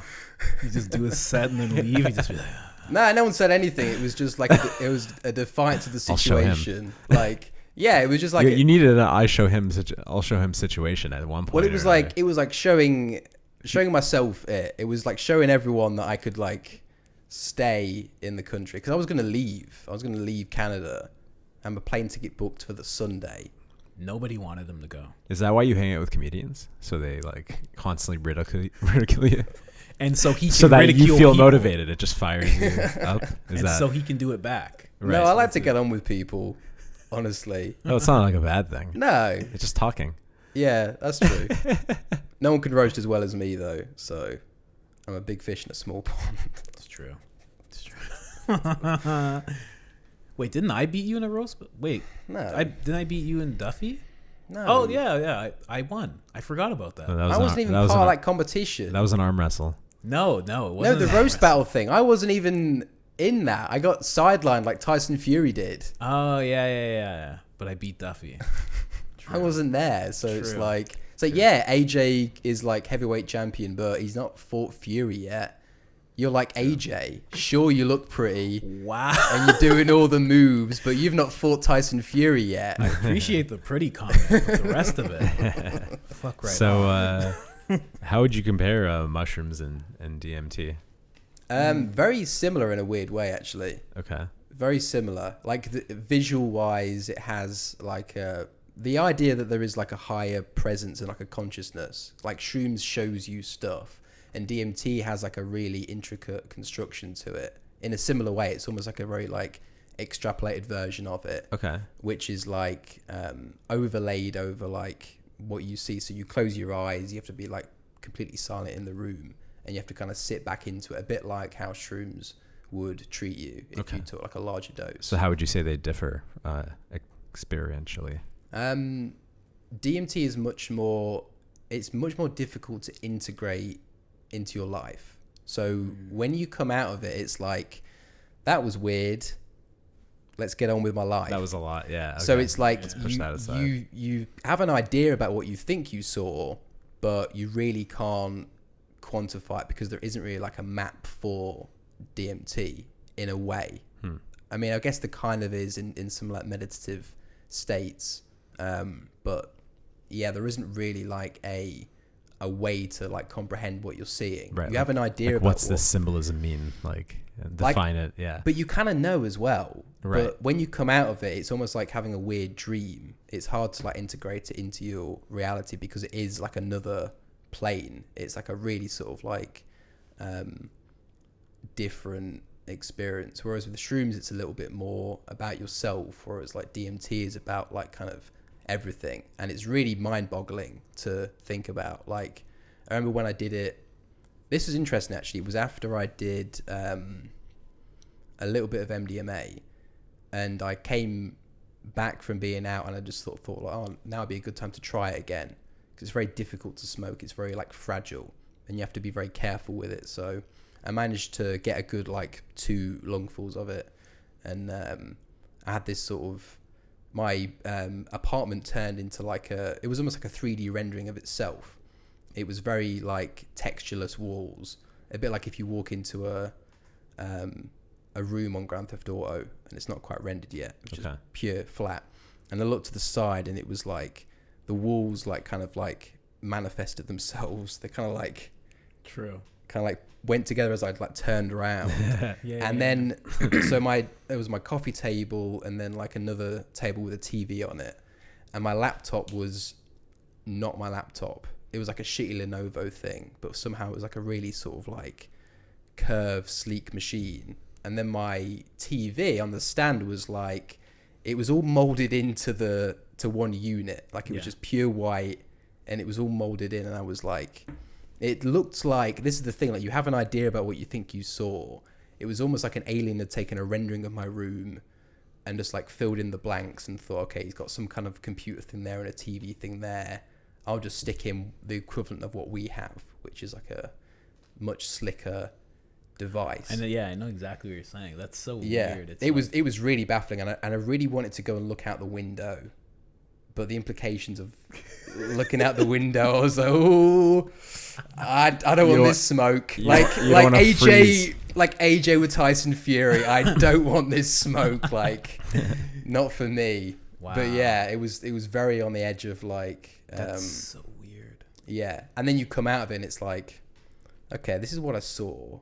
He'd just do his set and then leave. He'd just be like, Nah, no one said anything. It was just like it was a defiance of the I'll show him. situation. Like, yeah, it was just like you needed an I'll show him situation at one point. well, it was like showing myself. It was like showing everyone that I could like stay in the country because I was going to leave. I was going to leave Canada, and my plane ticket booked for the Sunday. nobody wanted him to go. Is that why you hang out with comedians? So they like constantly ridicule you? And so he can so that ridicule you feel people. motivated. It just fires you up. Is And that so he can do it back. right? No, I like to get on with people. Honestly, No, it's not like a bad thing. no. It's just talking. Yeah, that's true. No one can roast as well as me though, so I'm a big fish in a small pond. It's true. It's true. Wait, didn't I beat you in a roast? Wait, No, didn't I beat you in Duffy? no. Oh yeah. I won. I forgot about that. No, that was I wasn't even part of that competition. That was an arm wrestle. No, it No, wasn't. the roast battle thing. I wasn't even in that. I got sidelined like Tyson Fury did. Oh yeah. But I beat Duffy. I wasn't there, so it's True. like It's like, yeah, AJ is like heavyweight champion, but he's not fought Fury yet. You're like AJ. Sure, you look pretty. Wow. And you're doing all the moves, but you've not fought Tyson Fury yet. I appreciate the pretty comment, but the rest of it, fuck right. So, how would you compare mushrooms and DMT? Very similar in a weird way, actually. Okay. Very similar. Like visual wise, it has like the idea that there is like a higher presence and like a consciousness. Like shrooms shows you stuff, and DMT has like a really intricate construction to it. In a similar way, it's almost like a very like extrapolated version of it. Okay. Which is like overlaid over like what you see. So you close your eyes, you have to be like completely silent in the room, and you have to kind of sit back into it, a bit like how shrooms would treat you if you took like a larger dose. So how would you say they differ experientially? DMT is much more difficult to integrate into your life. So when you come out of it, it's like, that was weird, let's get on with my life. That was a lot, yeah. Okay. So it's like you have an idea about what you think you saw, but you really can't quantify it because there isn't really like a map for DMT in a way. I mean, I guess there kind of is in some like meditative states, but yeah, there isn't really like a way to like comprehend what you're seeing. Right, you have an idea about what's this symbolism mean, like define it. Yeah, but you kind of know as well. Right. But when you come out of it, it's almost like having a weird dream. It's hard to like integrate it into your reality because it is like another plane. It's like a really sort of like different experience, whereas with the shrooms it's a little bit more about yourself, whereas like DMT is about like kind of everything, and it's really mind-boggling to think about. Like, I remember when I did it, this was interesting actually, it was after I did a little bit of MDMA, and I came back from being out, and I just thought like, oh, now would be a good time to try it again, because it's very difficult to smoke. It's very like fragile, and you have to be very careful with it. So I managed to get a good like 2 lungfuls of it, and I had this sort of, my apartment turned into like it was almost like a 3D rendering of itself. It was very like textureless walls, a bit like if you walk into a room on Grand Theft Auto and it's not quite rendered yet, which is pure flat. And I looked to the side, and it was like the walls like kind of like manifested themselves. They kind of like went together as I'd like turned around. Then so there was my coffee table, and then like another table with a TV on it, and my laptop was not my laptop. It was like a shitty Lenovo thing, but somehow it was like a really sort of like curved, sleek machine. And then my TV on the stand was like, it was all molded into one unit. Like it was just pure white, and it was all molded in. And I was like, it looked like, this is the thing, like you have an idea about what you think you saw. It was almost like an alien had taken a rendering of my room and just like filled in the blanks and thought, okay, he's got some kind of computer thing there and a TV thing there. I'll just stick in the equivalent of what we have, which is like a much slicker device. And I know exactly what you're saying. That's so weird. It was really baffling, and I really wanted to go and look out the window, but the implications of looking out the window, I was like, oh, I don't want this smoke. Like AJ with Tyson Fury, I don't want this smoke. Like, not for me. Wow. But yeah, it was very on the edge of like. That's so weird. Yeah, and then you come out of it, and it's like, okay, this is what I saw,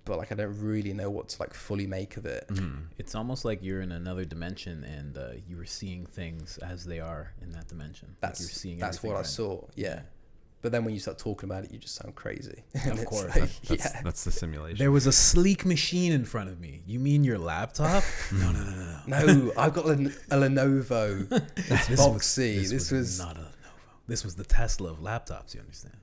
but like I don't really know what to like fully make of it. It's almost like you're in another dimension, and you were seeing things as they are in that dimension. That's like you're seeing. That's what I saw. Yeah. But then when you start talking about it, you just sound crazy. Of course. Like, that's the simulation. There was a sleek machine in front of me. You mean your laptop? No. No, I've got a Lenovo. It's boxy. This was not a Lenovo. This was the Tesla of laptops, you understand?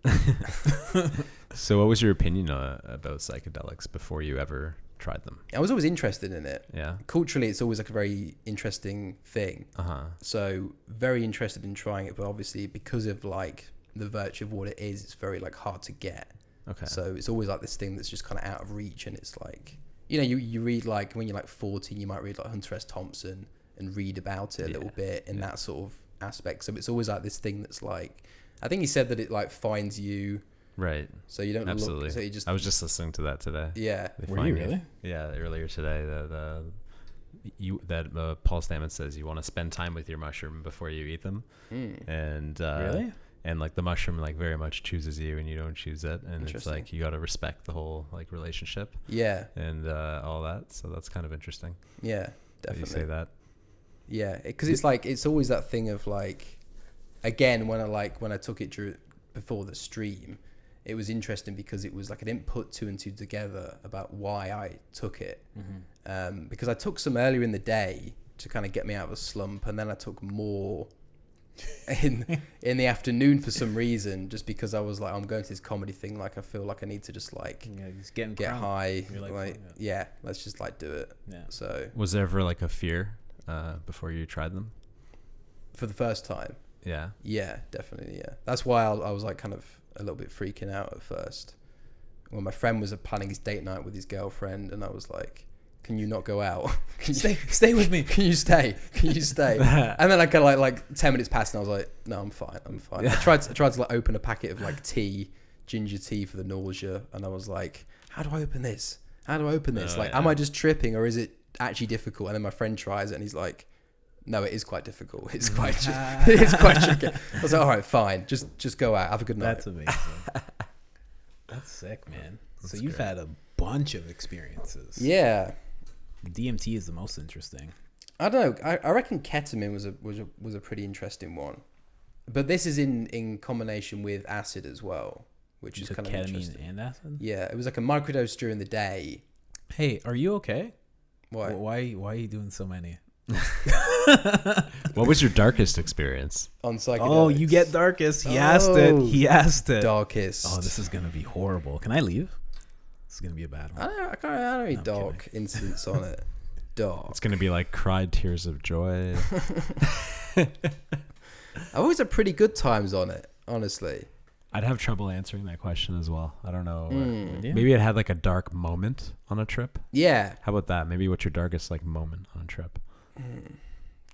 So what was your opinion about psychedelics before you ever tried them? I was always interested in it. Yeah. Culturally, it's always like a very interesting thing. So very interested in trying it, but obviously because of like the virtue of what it is, it's very like hard to get. Okay. So it's always like this thing that's just kind of out of reach, and it's like, you know, you read like when you're like 14, you might read like Hunter S. Thompson and read about it a little bit in that sort of aspect. So it's always like this thing that's like, I think he said that it like finds you. Right. So you don't Absolutely. look. So you just. I was just listening to that today. Yeah. They Were find you really? Yeah, earlier today. Paul Stamets says you want to spend time with your mushroom before you eat them, and Really? and like the mushroom like very much chooses you and you don't choose it, and it's Interesting. like you got to respect the whole like relationship Yeah. and all that. So that's kind of interesting. Yeah. That you Definitely. say that. Yeah, because it's like it's always that thing of like, again, when I took it before the stream, it was interesting because it was like I didn't put two and two together about why I took it, because I took some earlier in the day to kind of get me out of a slump, and then I took more in the afternoon for some reason, just because I was like, I'm going to this comedy thing, like I feel like I need to just like Just get crunk. high, You're like, like fuck yeah, let's just like do it. Yeah. So Was there ever like a fear before you tried them? for the first time. Yeah. Yeah, definitely. Yeah, that's why I was like kind of a little bit freaking out at first when my friend was planning his date night with his girlfriend, and I was like, "Can you not go out? Can you Stay with me. Can you stay? Can you stay?" And then I kind of like 10 minutes passed, and I was like, "No, I'm fine. I'm fine." I tried to like open a packet of like ginger tea for the nausea, and I was like, "How do I open this? How do I open this? Like, am I just tripping, or is it actually difficult?" And then my friend tries it, and he's like, "No, it is quite difficult. It's quite it's quite tricky." I was like, "All right, fine. Just go out. Have a good night." That's amazing. That's sick, man. So you've had a bunch of experiences. Yeah. DMT is the most interesting. I don't know. I reckon ketamine was a pretty interesting one, but this is in combination with acid as well, which You is took kind of ketamine interesting. and acid. Yeah, it was like a microdose during the day. Hey, are you okay? Why? Why are you doing so many? What was your darkest experience? On psychedelics. Oh, you get darkest. He asked it. He asked it. Darkest. Oh, this is gonna be horrible. Can I leave? This is gonna be a bad one. I don't need I'm dark incidents on it. Dark. It's gonna be like cried tears of joy. I've always had pretty good times on it, honestly. I'd have trouble answering that question as well. I don't know. Yeah. Maybe it had like a dark moment on a trip. Yeah. How about that? Maybe what's your darkest like moment on a trip?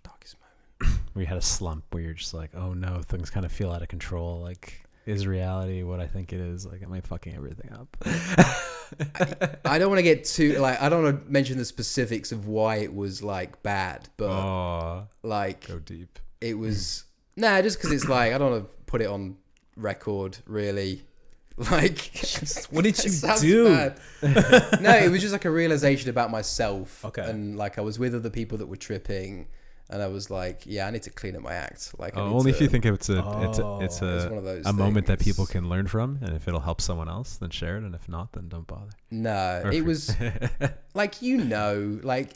Darkest moment. Where you had a slump where you're just like, oh no, things kind of feel out of control. Like, is reality what I think it is? Like, am I fucking everything up? I don't want to get too like. I don't want to mention the specifics of why it was like bad, but like go deep. it was just because it's like I don't want to put it on record really. Like, What did you sounds do? bad. No, it was just like a realization about myself. Okay. And like I was with other people that were tripping, and I was like, yeah, I need to clean up my act. Like, I need Only to, if you think it's it's one of those a moment that things. people can learn from, and if it'll help someone else, then share it, and if not, then don't bother. No, Or it if- was like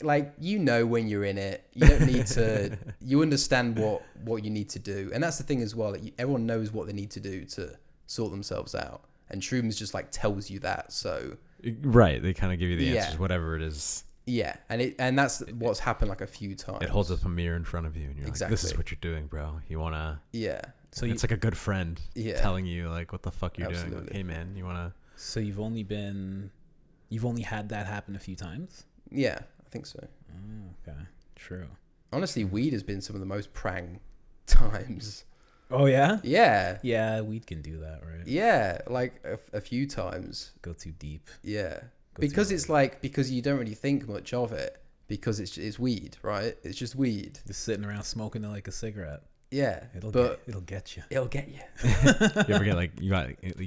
like when you're in it, you don't need to. You understand what you need to do, and that's the thing as well. That everyone knows what they need to do to sort themselves out, and shrooms just like tells you that. So Right, they kind of give you the Yeah. answers, whatever it is. yeah, and that's what's happened like a few times. It holds up a mirror in front of you, and you're like, "This is Exactly. what you're doing, bro. You wanna." Yeah, So It's like a good friend Yeah. telling you like what the fuck you're doing. Like, Absolutely. hey man, you wanna? So you've only had that happen a few times. yeah, I think so. Oh, okay, true. Honestly, weed has been some of the most prang times. Oh yeah. Yeah, Yeah, weed can do that, right? yeah, like a few times. Go too deep. Yeah, Go because too it's like because you don't really think much of it because it's weed, right? It's just weed. just sitting around smoking it like a cigarette. Yeah, It'll get you. it'll get you. You ever get like you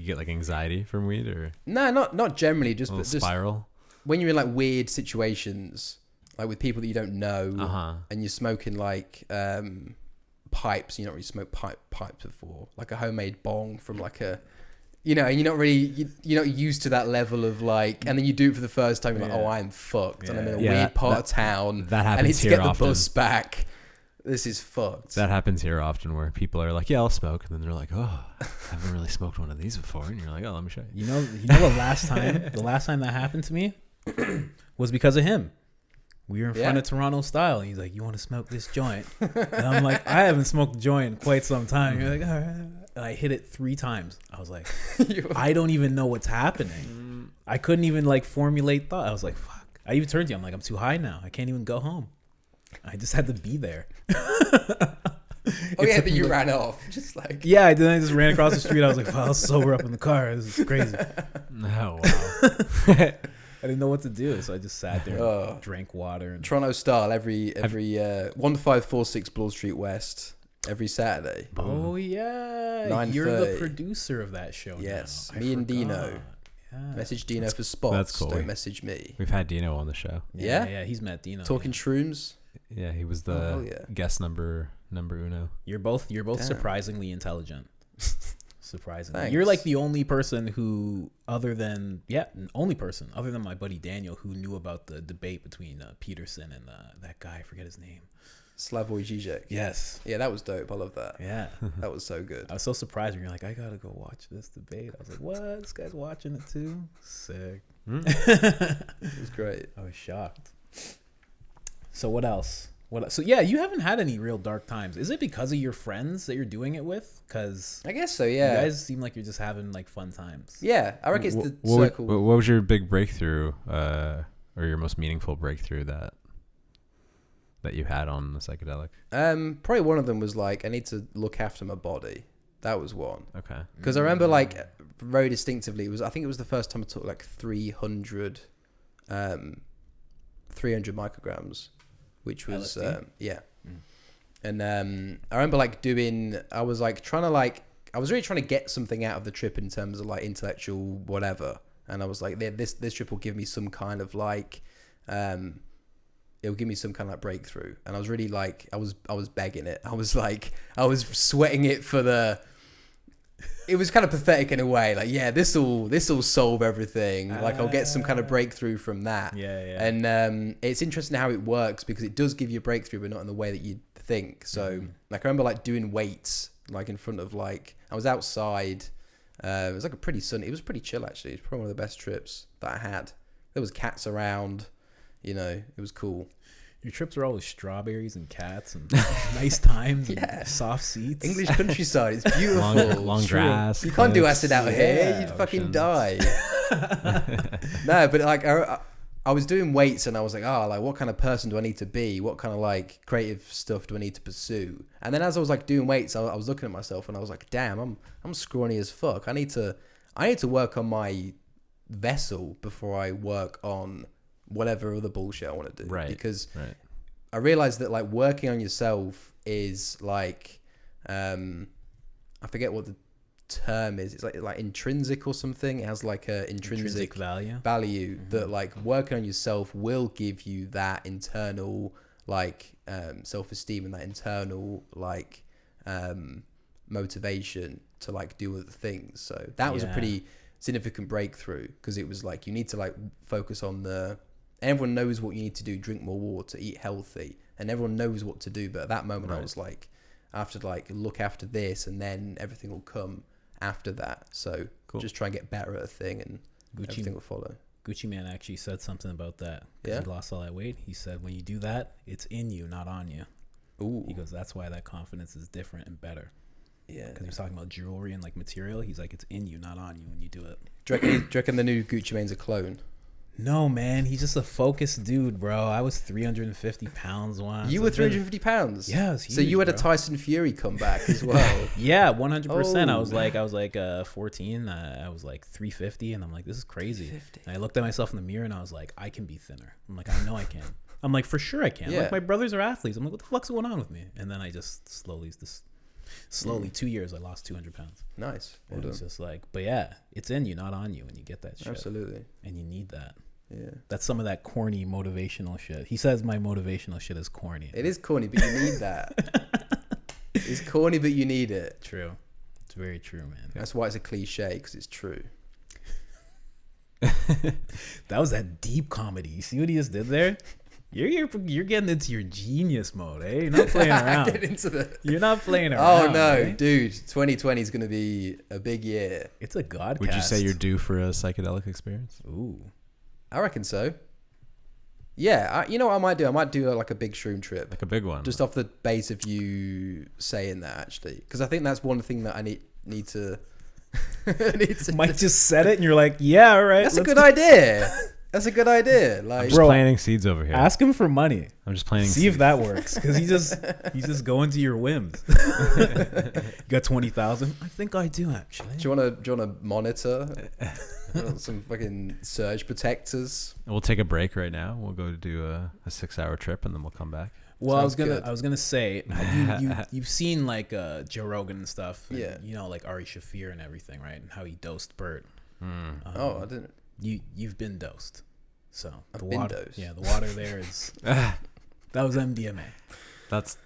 get like anxiety from weed or No, not generally. a Just little but just spiral? when you're in like weird situations, like with people that you don't know, and you're smoking like pipes. You don't really smoke pipes before, like a homemade bong from like a. And you're not really you're not used to that level of like, and then you do it for the first time. You're like, Yeah. oh, I'm fucked, and I'm in a Yeah, weird part of town. that I need happens to here get the often. bus back. This is fucked. That happens here often, where people are like, "Yeah, I'll smoke," and then they're like, "Oh, I haven't really smoked one of these before," and you're like, "Oh, let me show you." You know the last time that happened to me was because of him. We were in front Yeah. of Toronto Style, and he's like, "You want to smoke this joint?" And I'm like, "I haven't smoked a joint in quite some time." You're like, "All right." And I hit it 3 times. I was like, I don't even know what's happening. I couldn't even like formulate thought. I was like, fuck. I even turned to you. I'm like, I'm too high now. I can't even go home. I just had to be there. Oh yeah, then you ran off. Just like yeah, then I just ran across the street. I was like, wow, I'll sober up in the car. This is crazy. Oh wow. I didn't know what to do, so I just sat there and drank water. And Toronto style every 1546 Bloor Street West every Saturday. oh yeah, you're the producer of that show. Yes, now. me and Dino. Yeah. Message Dino for spots. That's cool. Don't message me. We've had Dino on the show. Yeah? He's met Dino. Talking shrooms. Yeah, he was the guest number uno. You're both Damn. surprisingly intelligent. Surprisingly, Thanks. you're like the only person who, other than my buddy Daniel, who knew about the debate between Peterson and that guy. I forget his name. Slavoj Žižek. Yes. Yeah, that was dope. I love that. Yeah. That was so good. I was so surprised when you're like, I gotta go watch this debate. I was like, what? This guy's watching it too? Sick. It was great. I was shocked. So what else? So yeah, you haven't had any real dark times. Is it because of your friends that you're doing it with? Because I guess so, yeah. you guys seem like you're just having like fun times. Yeah, I reckon it's the What circle. was your big breakthrough, or your most meaningful breakthrough that you had on the psychedelic? Probably one of them was like, I need to look after my body. That was one. Okay. Because I remember like very distinctively, I think it was the first time I took like 300 micrograms, which was yeah. And I remember like I was really trying to get something out of the trip in terms of like intellectual whatever, and I was like, this trip will give me some kind of like it'll give me some kind of like breakthrough. And I was really like, I was begging it. I was sweating it it was kind of pathetic in a way. Like, yeah, this'll solve everything. Like, I'll get some kind of breakthrough from that. Yeah. And it's interesting how it works because it does give you a breakthrough, but not in the way that you'd think. So, like, I remember like doing weights, like in front of like, I was outside. It was like it was pretty chill actually. It's probably one of the best trips that I had. There was cats around, it was cool. Your trips are always strawberries and cats and nice times and soft seats. English countryside, it's beautiful. Long grass. You can't do acid out here. Yeah, You'd fucking die. No, but like I was doing weights and I was like, like what kind of person do I need to be? What kind of like creative stuff do I need to pursue? And then as I was like doing weights, I was looking at myself and I was like, damn, I'm scrawny as fuck. I need to work on my vessel before I work on whatever other bullshit I want to do. Right. Because I realized that like working on yourself is like I forget what the term is. It's like intrinsic or something. It has like a intrinsic value that like working on yourself will give you that internal like self-esteem and that internal like motivation to like do other things. So that was a pretty significant breakthrough because it was like you need to like focus on everyone knows what you need to do: drink more water, eat healthy, and everyone knows what to do. But at that moment I was like, I have to like look after this and then everything will come after that. So just try and get better at a thing and everything will follow. Gucci Man actually said something about that because he lost all that weight. He said when you do that, it's in you, not on you. Ooh. He goes, that's why that confidence is different and better. Yeah, because he was talking about jewelry and like material. He's like, it's in you, not on you when you do it. Do you reckon the new Gucci Mane's a clone? No, man, he's just a focused dude, bro. I was 350 pounds once. You were 350 pounds? Yeah, it was huge, so you had bro. a Tyson Fury comeback as well. Yeah, 100%. I was like 14. I was like 350, and I'm like, this is crazy. And I looked at myself in the mirror, and I was like, I can be thinner. I'm like, I know I can. I'm like, for sure I can. Yeah. Like, my brothers are athletes. I'm like, what the fuck's going on with me? And then I just slowly, 2 years, I lost 200 pounds. Nice. Well and done. it's just like, but yeah, it's in you, not on you when you get that shit. Absolutely. And you need that. Yeah. That's some of that corny motivational shit. He says my motivational shit is corny. It is corny, but you need that. It's corny, but you need it. True. It's very true, man. That's why it's a cliche, because it's true. That was that deep comedy. You see what he just did there? You're getting into your genius mode, eh? You're not playing around. Get into the... You're not playing around. Oh no, eh? dude! 2020 is gonna be a big year. It's a god. Would you say you're due for a psychedelic experience? Ooh, I reckon so. Yeah, you know what I might do? I might do like a big shroom trip, Like a big one. just off the base of you saying that, actually, because I think that's one thing that I need to. Mike just said it, and you're like, yeah, all right. That's a good idea. That's a good idea. I'm Like, just Bro, planting seeds over here. Ask him for money. I'm just planting See seeds. if that works, because he's just going to your whims. Got 20,000. I think I do actually. do you wanna monitor some fucking surge protectors? We'll take a break right now. We'll go do a 6-hour trip and then we'll come back. Well, Sounds good. I was gonna say you've seen like Joe Rogan and stuff. And, Yeah. You know, like Ari Shaffir and everything, right? And how he dosed Bert. I didn't. You've been dosed. So I've the been water, dosed. yeah, the water there is that was MDMA That's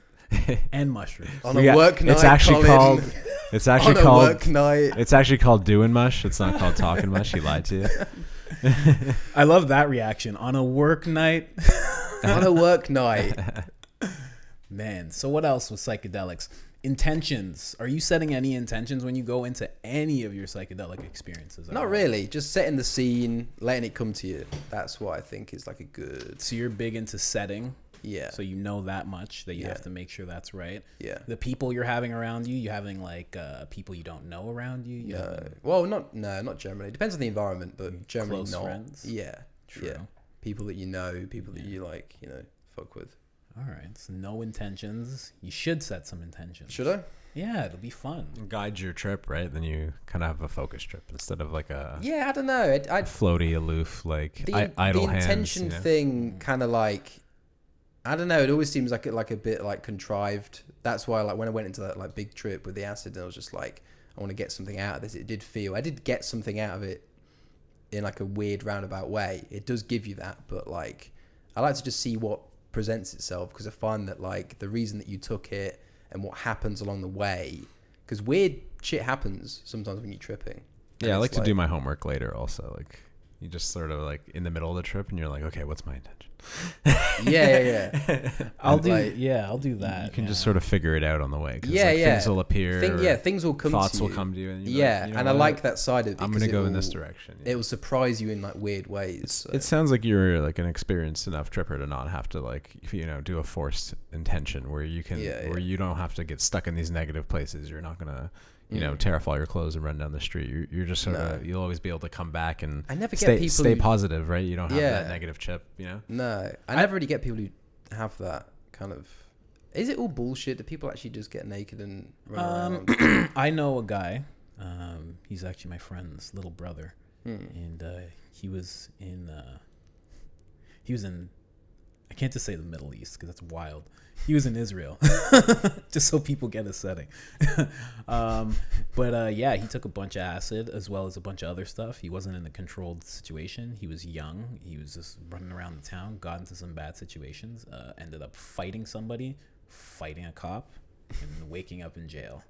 and mushrooms. On a work night, It's actually Colin. called. It's actually On a called. work night. It's actually called doing mush. It's not called talking mush. He lied to you. I love that reaction on a work night. On a work night. Man, so what else with psychedelics? Intentions. Are you setting any intentions when you go into any of your psychedelic experiences? at all? Not really. Just setting the scene, letting it come to you. That's what I think is like a good. So you're big into setting. Yeah. So you know that much that you Yeah. have to make sure that's right. Yeah. The people you're having around you, you having like people you don't know around you. Well, not generally. Depends on the environment, but generally Close not. friends? Yeah. True. Yeah. People that you know, people that you like, fuck with. All right. So no intentions. You should set some intentions. Should I? Yeah, it'll be fun. Guide your trip, right? Then you kind of have a focus trip instead of like a Yeah, I don't know. I'd floaty, aloof, like idle the hands. intention you know? thing kind of like, I don't know. It always seems like a bit like contrived. That's why like when I went into that like big trip with the acid, I was just like, I want to get something out of this. I did get something out of it in like a weird roundabout way. It does give you that, but like I like to just see what presents itself, because I find that like the reason that you took it and what happens along the way, because weird shit happens sometimes when you're tripping. Yeah, I like to do my homework later also. Like you just sort of like in the middle of the trip and you're like, okay, what's my intention? Yeah. I'll do that. You can just sort of figure it out on the way. 'Cause, Yeah, like, yeah. Things will appear. Things will come to you. Thoughts will come to you. And you're Yeah, like, you know and I what? like that side of it. I'm because going to go in will- this direction. It will surprise you in like weird ways. So. It sounds like you're like an experienced enough tripper to not have to like, do a forced intention where you can, where you don't have to get stuck in these negative places. You're not going to, tear off all your clothes and run down the street. You're just sort of, you'll always be able to come back and I never get people stay who- positive, right? You don't have that negative chip, No, I never really get people who have that kind of. Is it all bullshit? Do people actually just get naked and run around? I know a guy. He's actually my friend's little brother, and he was in. I can't just say the Middle East because that's wild. He was in Israel, just so people get a setting. But he took a bunch of acid as well as a bunch of other stuff. He wasn't in a controlled situation. He was young. He was just running around the town, got into some bad situations, ended up fighting somebody, fighting a cop, and waking up in jail.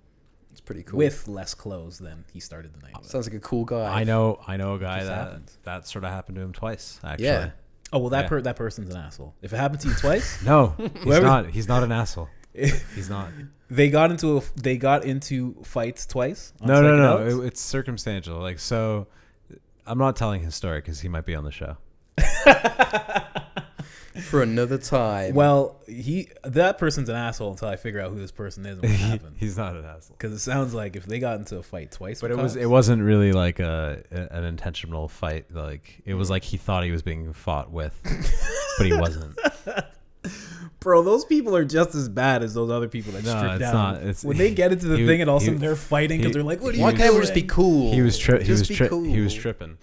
It's pretty cool. With less clothes than he started the night with. Sounds like a cool guy. I know a guy Just that happened. that sort of happened to him twice, actually. Yeah. Oh, well, that person's an asshole. If it happened to you twice, No, he's Whoever- not. He's not an asshole. He's not. they got into fights twice. on No. psychedelics? It's circumstantial. Like, so I'm not telling his story because he might be on the show. For another time. Well, that person's an asshole until I figure out who this person is and what happened. He's not an asshole. Because it sounds like if they got into a fight twice, But with cops, it wasn't really like an intentional fight. Like it was like he thought he was being fought with, but he wasn't. bro. Those people are just as bad as those other people that No, strip it's down. not. It's- when they get into the he- thing and all of a he- sudden they're fighting because he- they're like, "What are you Why doing?" can't we just be cool? He was cool. he was tripping.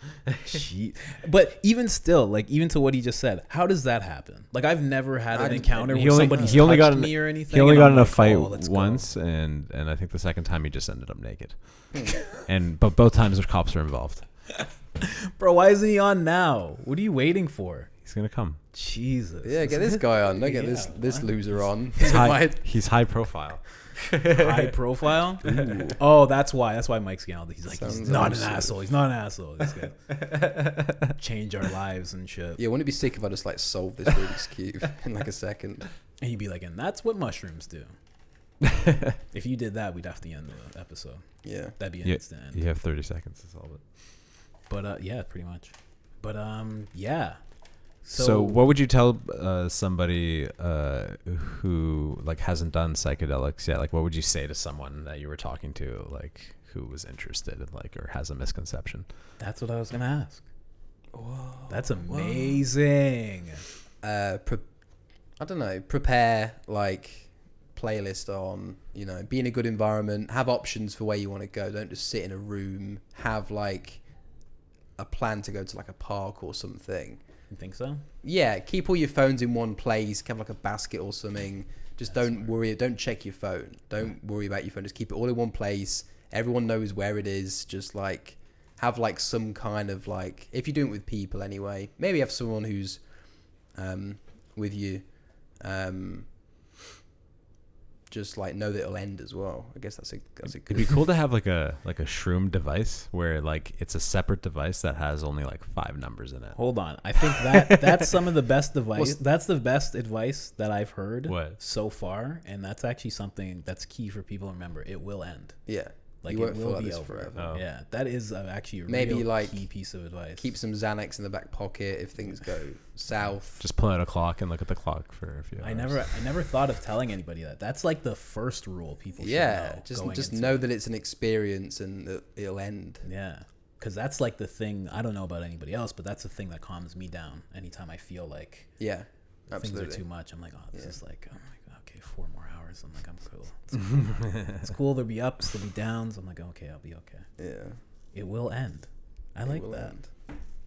But even still, like even to what he just said, how does that happen? Like I've never had an encounter He where only- somebody he only got touched in- me or anything. He only and got I'm in a like, fight "Oh, let's go." once, and I think the second time he just ended up naked. But both times the cops were involved. Bro, why isn't he on now? What are you waiting for? He's gonna come. Jesus. Yeah, get this guy on. Don't get Yeah, this loser on. He's high profile. High profile. Oh, that's why. That's why Mike's getting all these. He's like, he's Sounds not an absurd. asshole. He's not an asshole. This guy change our lives and shit. Yeah, wouldn't it be sick if I just like solved this Rubik's Cube in like a second? And he'd be like, and that's what mushrooms do. If you did that, we'd have to end the episode. Yeah. That'd be an Yeah, instant end. you have 30 seconds to solve it. But yeah, pretty much. But yeah. So what would you tell somebody who like hasn't done psychedelics yet? Like, what would you say to someone that you were talking to, like who was interested in like or has a misconception? That's what I was gonna ask. That's amazing. I don't know. Prepare like playlist on, be in a good environment, have options for where you want to go. Don't just sit in a room. Have like a plan to go to like a park or something. You think so? Yeah, keep all your phones in one place. Have like a basket or something. Just don't worry. Don't check your phone. Don't worry about your phone. Just keep it all in one place. Everyone knows where it is. Just like have like some kind of like, if you're doing it with people anyway, maybe have someone who's with you. Just like know that it'll end as well. I guess that's a good. It'd be cool to have like a shroom device where like it's a separate device that has only like 5 numbers in it. Hold on, I think that's some of the best advice. That's the best advice that I've heard so far, and that's actually something that's key for people to remember. It will end. Yeah. Like you won't it will feel be like over. forever. Oh. Yeah, that is actually a Maybe real like key piece of advice. Keep some Xanax in the back pocket if things go south. Just pull out a clock and look at the clock for a few hours. I never thought of telling anybody that. That's like the first rule people should know. Just know that it's an experience and that it'll end. Yeah, because that's like the thing. I don't know about anybody else, but that's the thing that calms me down anytime I feel like Absolutely. things are too much. I'm like, oh, this is like, oh my god, okay, 4 more hours. I'm like, I'm cool. It's cool. It's cool. There'll be ups, there'll be downs. I'm like, okay, I'll be okay. Yeah. It will end. I like that. End.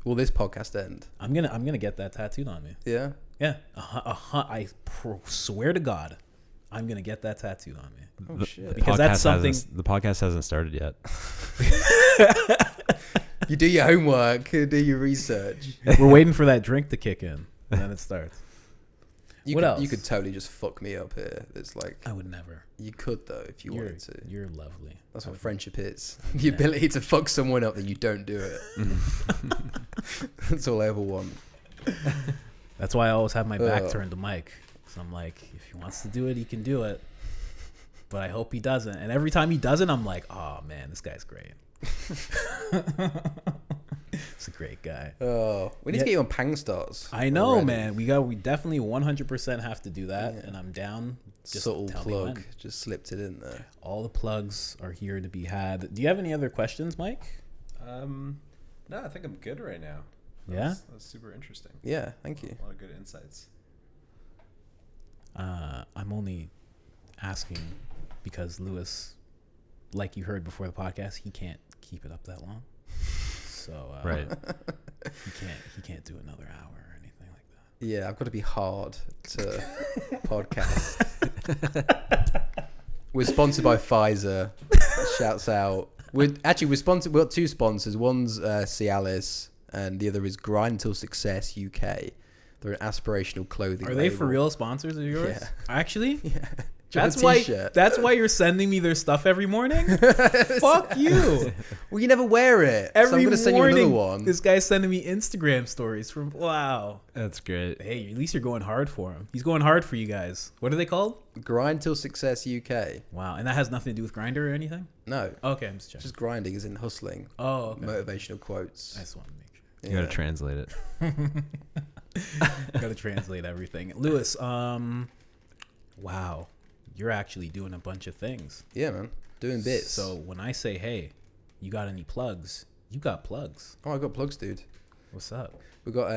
Will this podcast end? I'm gonna get that tattooed on me. Yeah. Yeah. I swear to God, I'm gonna get that tattooed on me. Oh shit! Because that's something. The podcast hasn't started yet. You do your homework, do your research. We're waiting for that drink to kick in, and then it starts. What else? You could totally just fuck me up here. It's like I would never. You could though if you wanted to. You're lovely. That's what friendship is. The ability to fuck someone up, then you don't do it. That's all I ever want. That's why I always have my back turned to Mike. So I'm like, if he wants to do it, he can do it. But I hope he doesn't. And every time he doesn't, I'm like, oh man, this guy's great. He's a great guy. Oh, we need to get you on Pang Stars. I know, already. Man. We definitely 100% have to do that, and I'm down. Just subtle plug, just slipped it in there. All the plugs are here to be had. Do you have any other questions, Mike? No, I think I'm good right now. That was super interesting. Yeah, thank you. A lot of good insights. I'm only asking because Lewis, like you heard before the podcast, he can't keep it up that long. So right, he can't do another hour or anything like that. Yeah, I've got to be hard to podcast. We're sponsored by Pfizer. Shouts out. We're sponsored. We've got 2 sponsors. One's Cialis, and the other is Grind Till Success UK. They're an aspirational clothing. Are they for real sponsors of yours? Yeah. Actually? Yeah. That's why you're sending me their stuff every morning? Fuck you. Well, you never wear it. Every so I'm gonna send you another one. This guy's sending me Instagram stories from wow. That's great. Hey, at least you're going hard for him. He's going hard for you guys. What are they called? Grind Till Success UK. Wow, and that has nothing to do with Grindr or anything? No. Okay, I'm just checking. Just grinding as in hustling. Oh, okay. Motivational quotes. I just want to make sure. You gotta translate it. Gotta translate everything. Lewis, wow. You're actually doing a bunch of things. Yeah, man. Doing bits. So when I say, hey, you got any plugs? You got plugs. Oh, I got plugs, dude. What's up? We got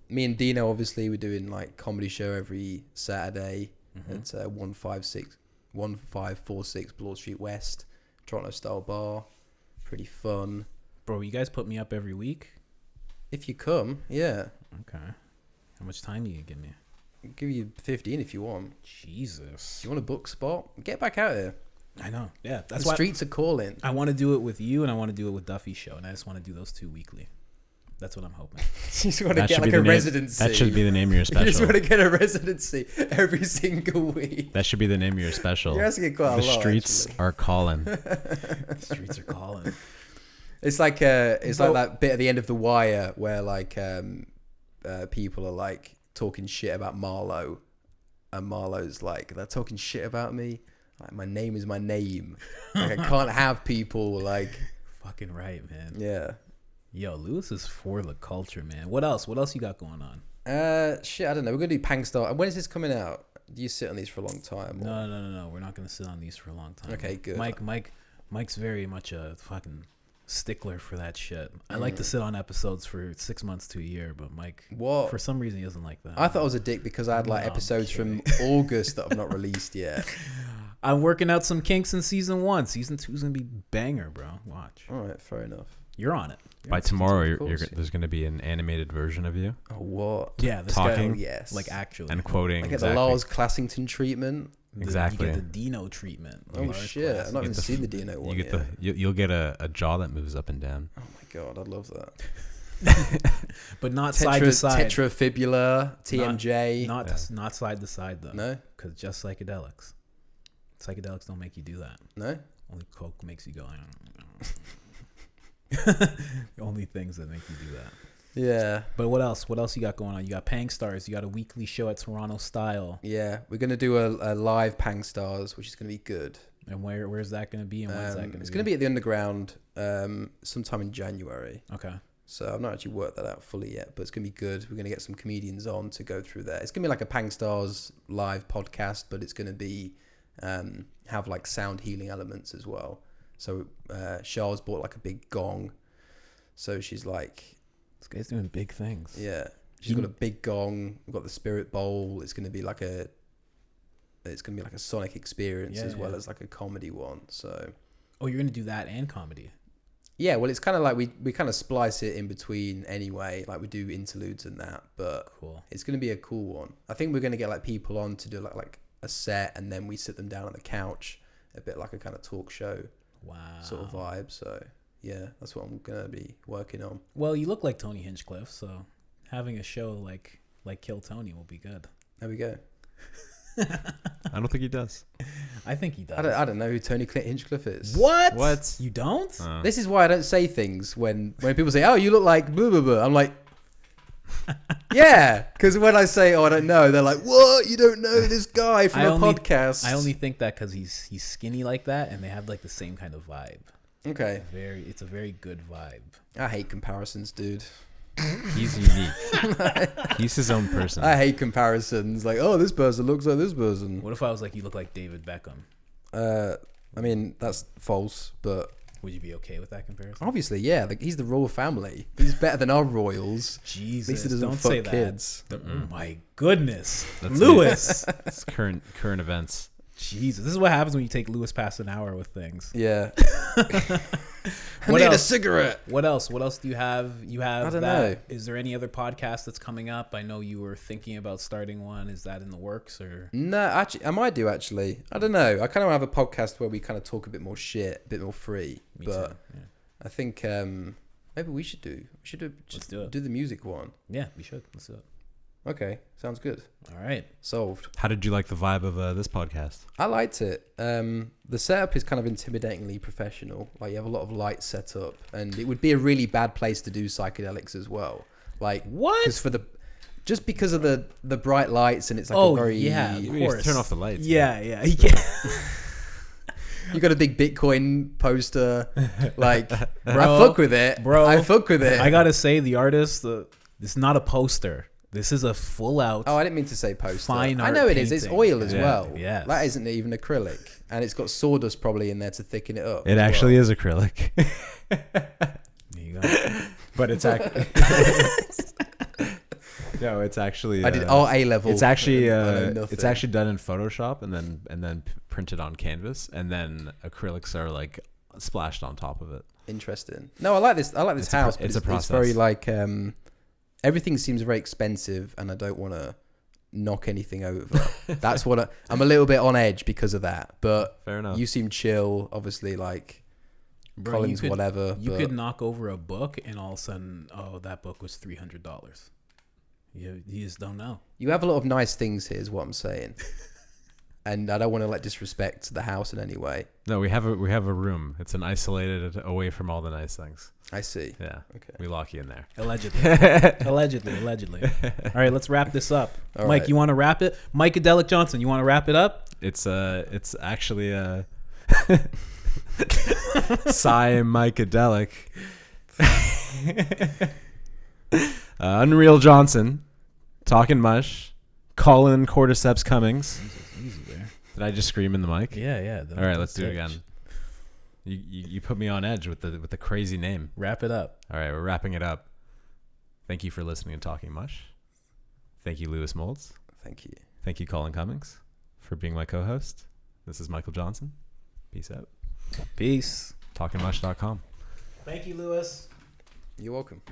me and Dino, obviously. We're doing like comedy show every Saturday at 1546 Broad Street West, Toronto style bar. Pretty fun. Bro, you guys put me up every week? If you come, yeah. Okay. How much time do you give me? I'll give you 15 if you want. Jesus. You want a book spot? Get back out here. I know. Yeah. That's the why streets are calling. I want to do it with you, and I want to do it with Duffy's show, and I just want to do those 2 weekly. That's what I'm hoping. You just want to get like a residency. That should be the name of your special. You just want to get a residency every single week. That should be the name of your special. You're asking quite a lot. The streets are calling. The streets are calling. It's like like that bit at the end of The Wire where like people are like talking shit about Marlowe, and Marlowe's like, they're talking shit about me. Like, my name is my name. Like, I can't have people like. Fucking right, man. Yeah. Yo, Lewis is for the culture, man. What else? What else you got going on? Shit, I don't know. We're gonna do Pang Star. When is this coming out? Do you sit on these for a long time? Or? No. We're not gonna sit on these for a long time. Okay, good. Mike's very much a fucking stickler for that shit. I like to sit on episodes for 6 months to a year, but Mike, What? for some reason, he doesn't like that. I thought I was a dick because I had like No, I'm episodes from kidding. August that I've not released yet. I'm working out some kinks in season 1. Season 2 is gonna be banger, bro. Watch. All right, fair enough. You're on it. By tomorrow, of you're, course, yeah. there's going to be an animated version of you Oh, what? Yeah, this Talking. guy, Yes. like actually, and quoting. I get exactly. the Lars Classington treatment. Exactly. You get the Dino treatment. Oh Lars shit! Class. I've not You even get the seen the Dino one You get yet. you'll get a jaw that moves up and down. Oh my god, I'd love that. But not side to side. Tetrafibula, TMJ. Not side to side though. No, Because just psychedelics. Psychedelics don't make you do that. no. Only Coke makes you go. The only things that make you do that. Yeah, But what else? What else you got going on? You got Pang Stars. You got a weekly show at Toronto Style. yeah. We're gonna do a live Pang Stars, which is gonna be good. And where's that going to be? And when's that going to be? It's gonna be at the Underground, sometime in January. Okay. So I've not actually worked that out fully yet, but it's gonna be good. We're gonna get some comedians on to go through that. It's gonna be like a Pang Stars live podcast, but it's gonna be have like sound healing elements as well. So Charles bought like a big gong, so she's like, This guy's doing big things. yeah, she's got a big gong. We've got the spirit bowl. It's gonna be like a sonic experience as well as like a comedy one. So Oh, you're going to do that and comedy. yeah, well, it's kind of like we kind of splice it in between anyway. Like we do interludes and that, but Cool. it's going to be a cool one. I think we're going to get like people on to do like a set, and then we sit them down on the couch, a bit like a kind of talk show Wow. sort of vibe. So yeah, that's what I'm going to be working on. Well, you look like Tony Hinchcliffe, so having a show like Kill Tony will be good. There we go. I don't think he does. I think he does. I don't know who Tony Hinchcliffe is. What? What? You don't? This is why I don't say things when people say, "Oh, you look like blah blah blah." I'm like, yeah, because when I say, "Oh, I don't know," they're like, "What? You don't know this guy from a podcast?" I only think that because he's skinny like that, and they have like the same kind of vibe. Okay. It's a very good vibe. I hate comparisons, dude. He's unique. He's his own person. I hate comparisons. Like, oh, this person looks like this person. What if I was like, you look like David Beckham? I mean, that's false, but Would you be okay with that comparison? obviously, yeah. Like, he's the royal family. He's better than our royals. Jesus, At least he doesn't don't fuck say that. kids. Oh my goodness, That's Lewis. It's current events. Jesus, this is what happens when you take Lewis past an hour with things. Yeah. I What need a else? cigarette. What else? What else do you have? You have I don't that. know. Is there any other podcast that's coming up? I know you were thinking about starting one. Is that in the works or? No, actually, I might do actually. I don't know. I kind of have a podcast where we kind of talk a bit more shit, a bit more free. Me but too. Yeah. I think maybe we should do. Let's do it. Do the music one. Yeah, we should. Let's do it. Okay, sounds good. All right. Solved. How did you like the vibe of this podcast? I liked it. The setup is kind of intimidatingly professional. Like you have a lot of lights set up, and it would be a really bad place to do psychedelics as well. Like What? Just because of the bright lights, and it's like Oh, a very yeah. You course. just turn off the lights. Yeah, yeah. You got a big Bitcoin poster. Like I Bro, fuck with it, bro. I fuck with it. I gotta say, the artist, this is not a poster. This is a full out. Oh, I didn't mean to say poster. Fine I art know it is. It's painting. oil as Yeah. well. Yes. That isn't even acrylic, and it's got sawdust probably in there to thicken it up. It as actually well. is acrylic. There you go. But it's actually no, it's actually. I did all A level. It's actually I know nothing. it's actually done in Photoshop and then printed on canvas, and then acrylics are like splashed on top of it. Interesting. No, I like this. I like this It's a house. pro- but it's a It's process. very like everything seems very expensive, and I don't want to knock anything over. That's what I'm a little bit on edge because of that. But Fair enough. you seem chill. Obviously, like Bro, Collins, you could, whatever. You but could knock over a book, and all of a sudden, oh, that book was $300. You just don't know. you have a lot of nice things here, is what I'm saying. And I don't want to like disrespect the house in any way. No, we have a room. It's an isolated away from all the nice things. I see. Yeah. Okay. We lock you in there. Allegedly. Allegedly. All right, let's wrap this up. All Mike, right. you want to wrap it? Psychedelic Johnson, you want to wrap it up? It's actually Psychedelic. Unreal Johnson, Talkin Mush, Colin Cordyceps Cummings. Easy there. Did I just scream in the mic? Yeah. All right, let's do it again. You put me on edge with the crazy name. Wrap it up. All right, we're wrapping it up. Thank you for listening to Talking Mush. Thank you, Lewis Moulds. Thank you. Thank you, Colin Cummings, for being my co-host. This is Michael Johnson. Peace out. Peace. TalkinMush.com. Thank you, Lewis. You're welcome.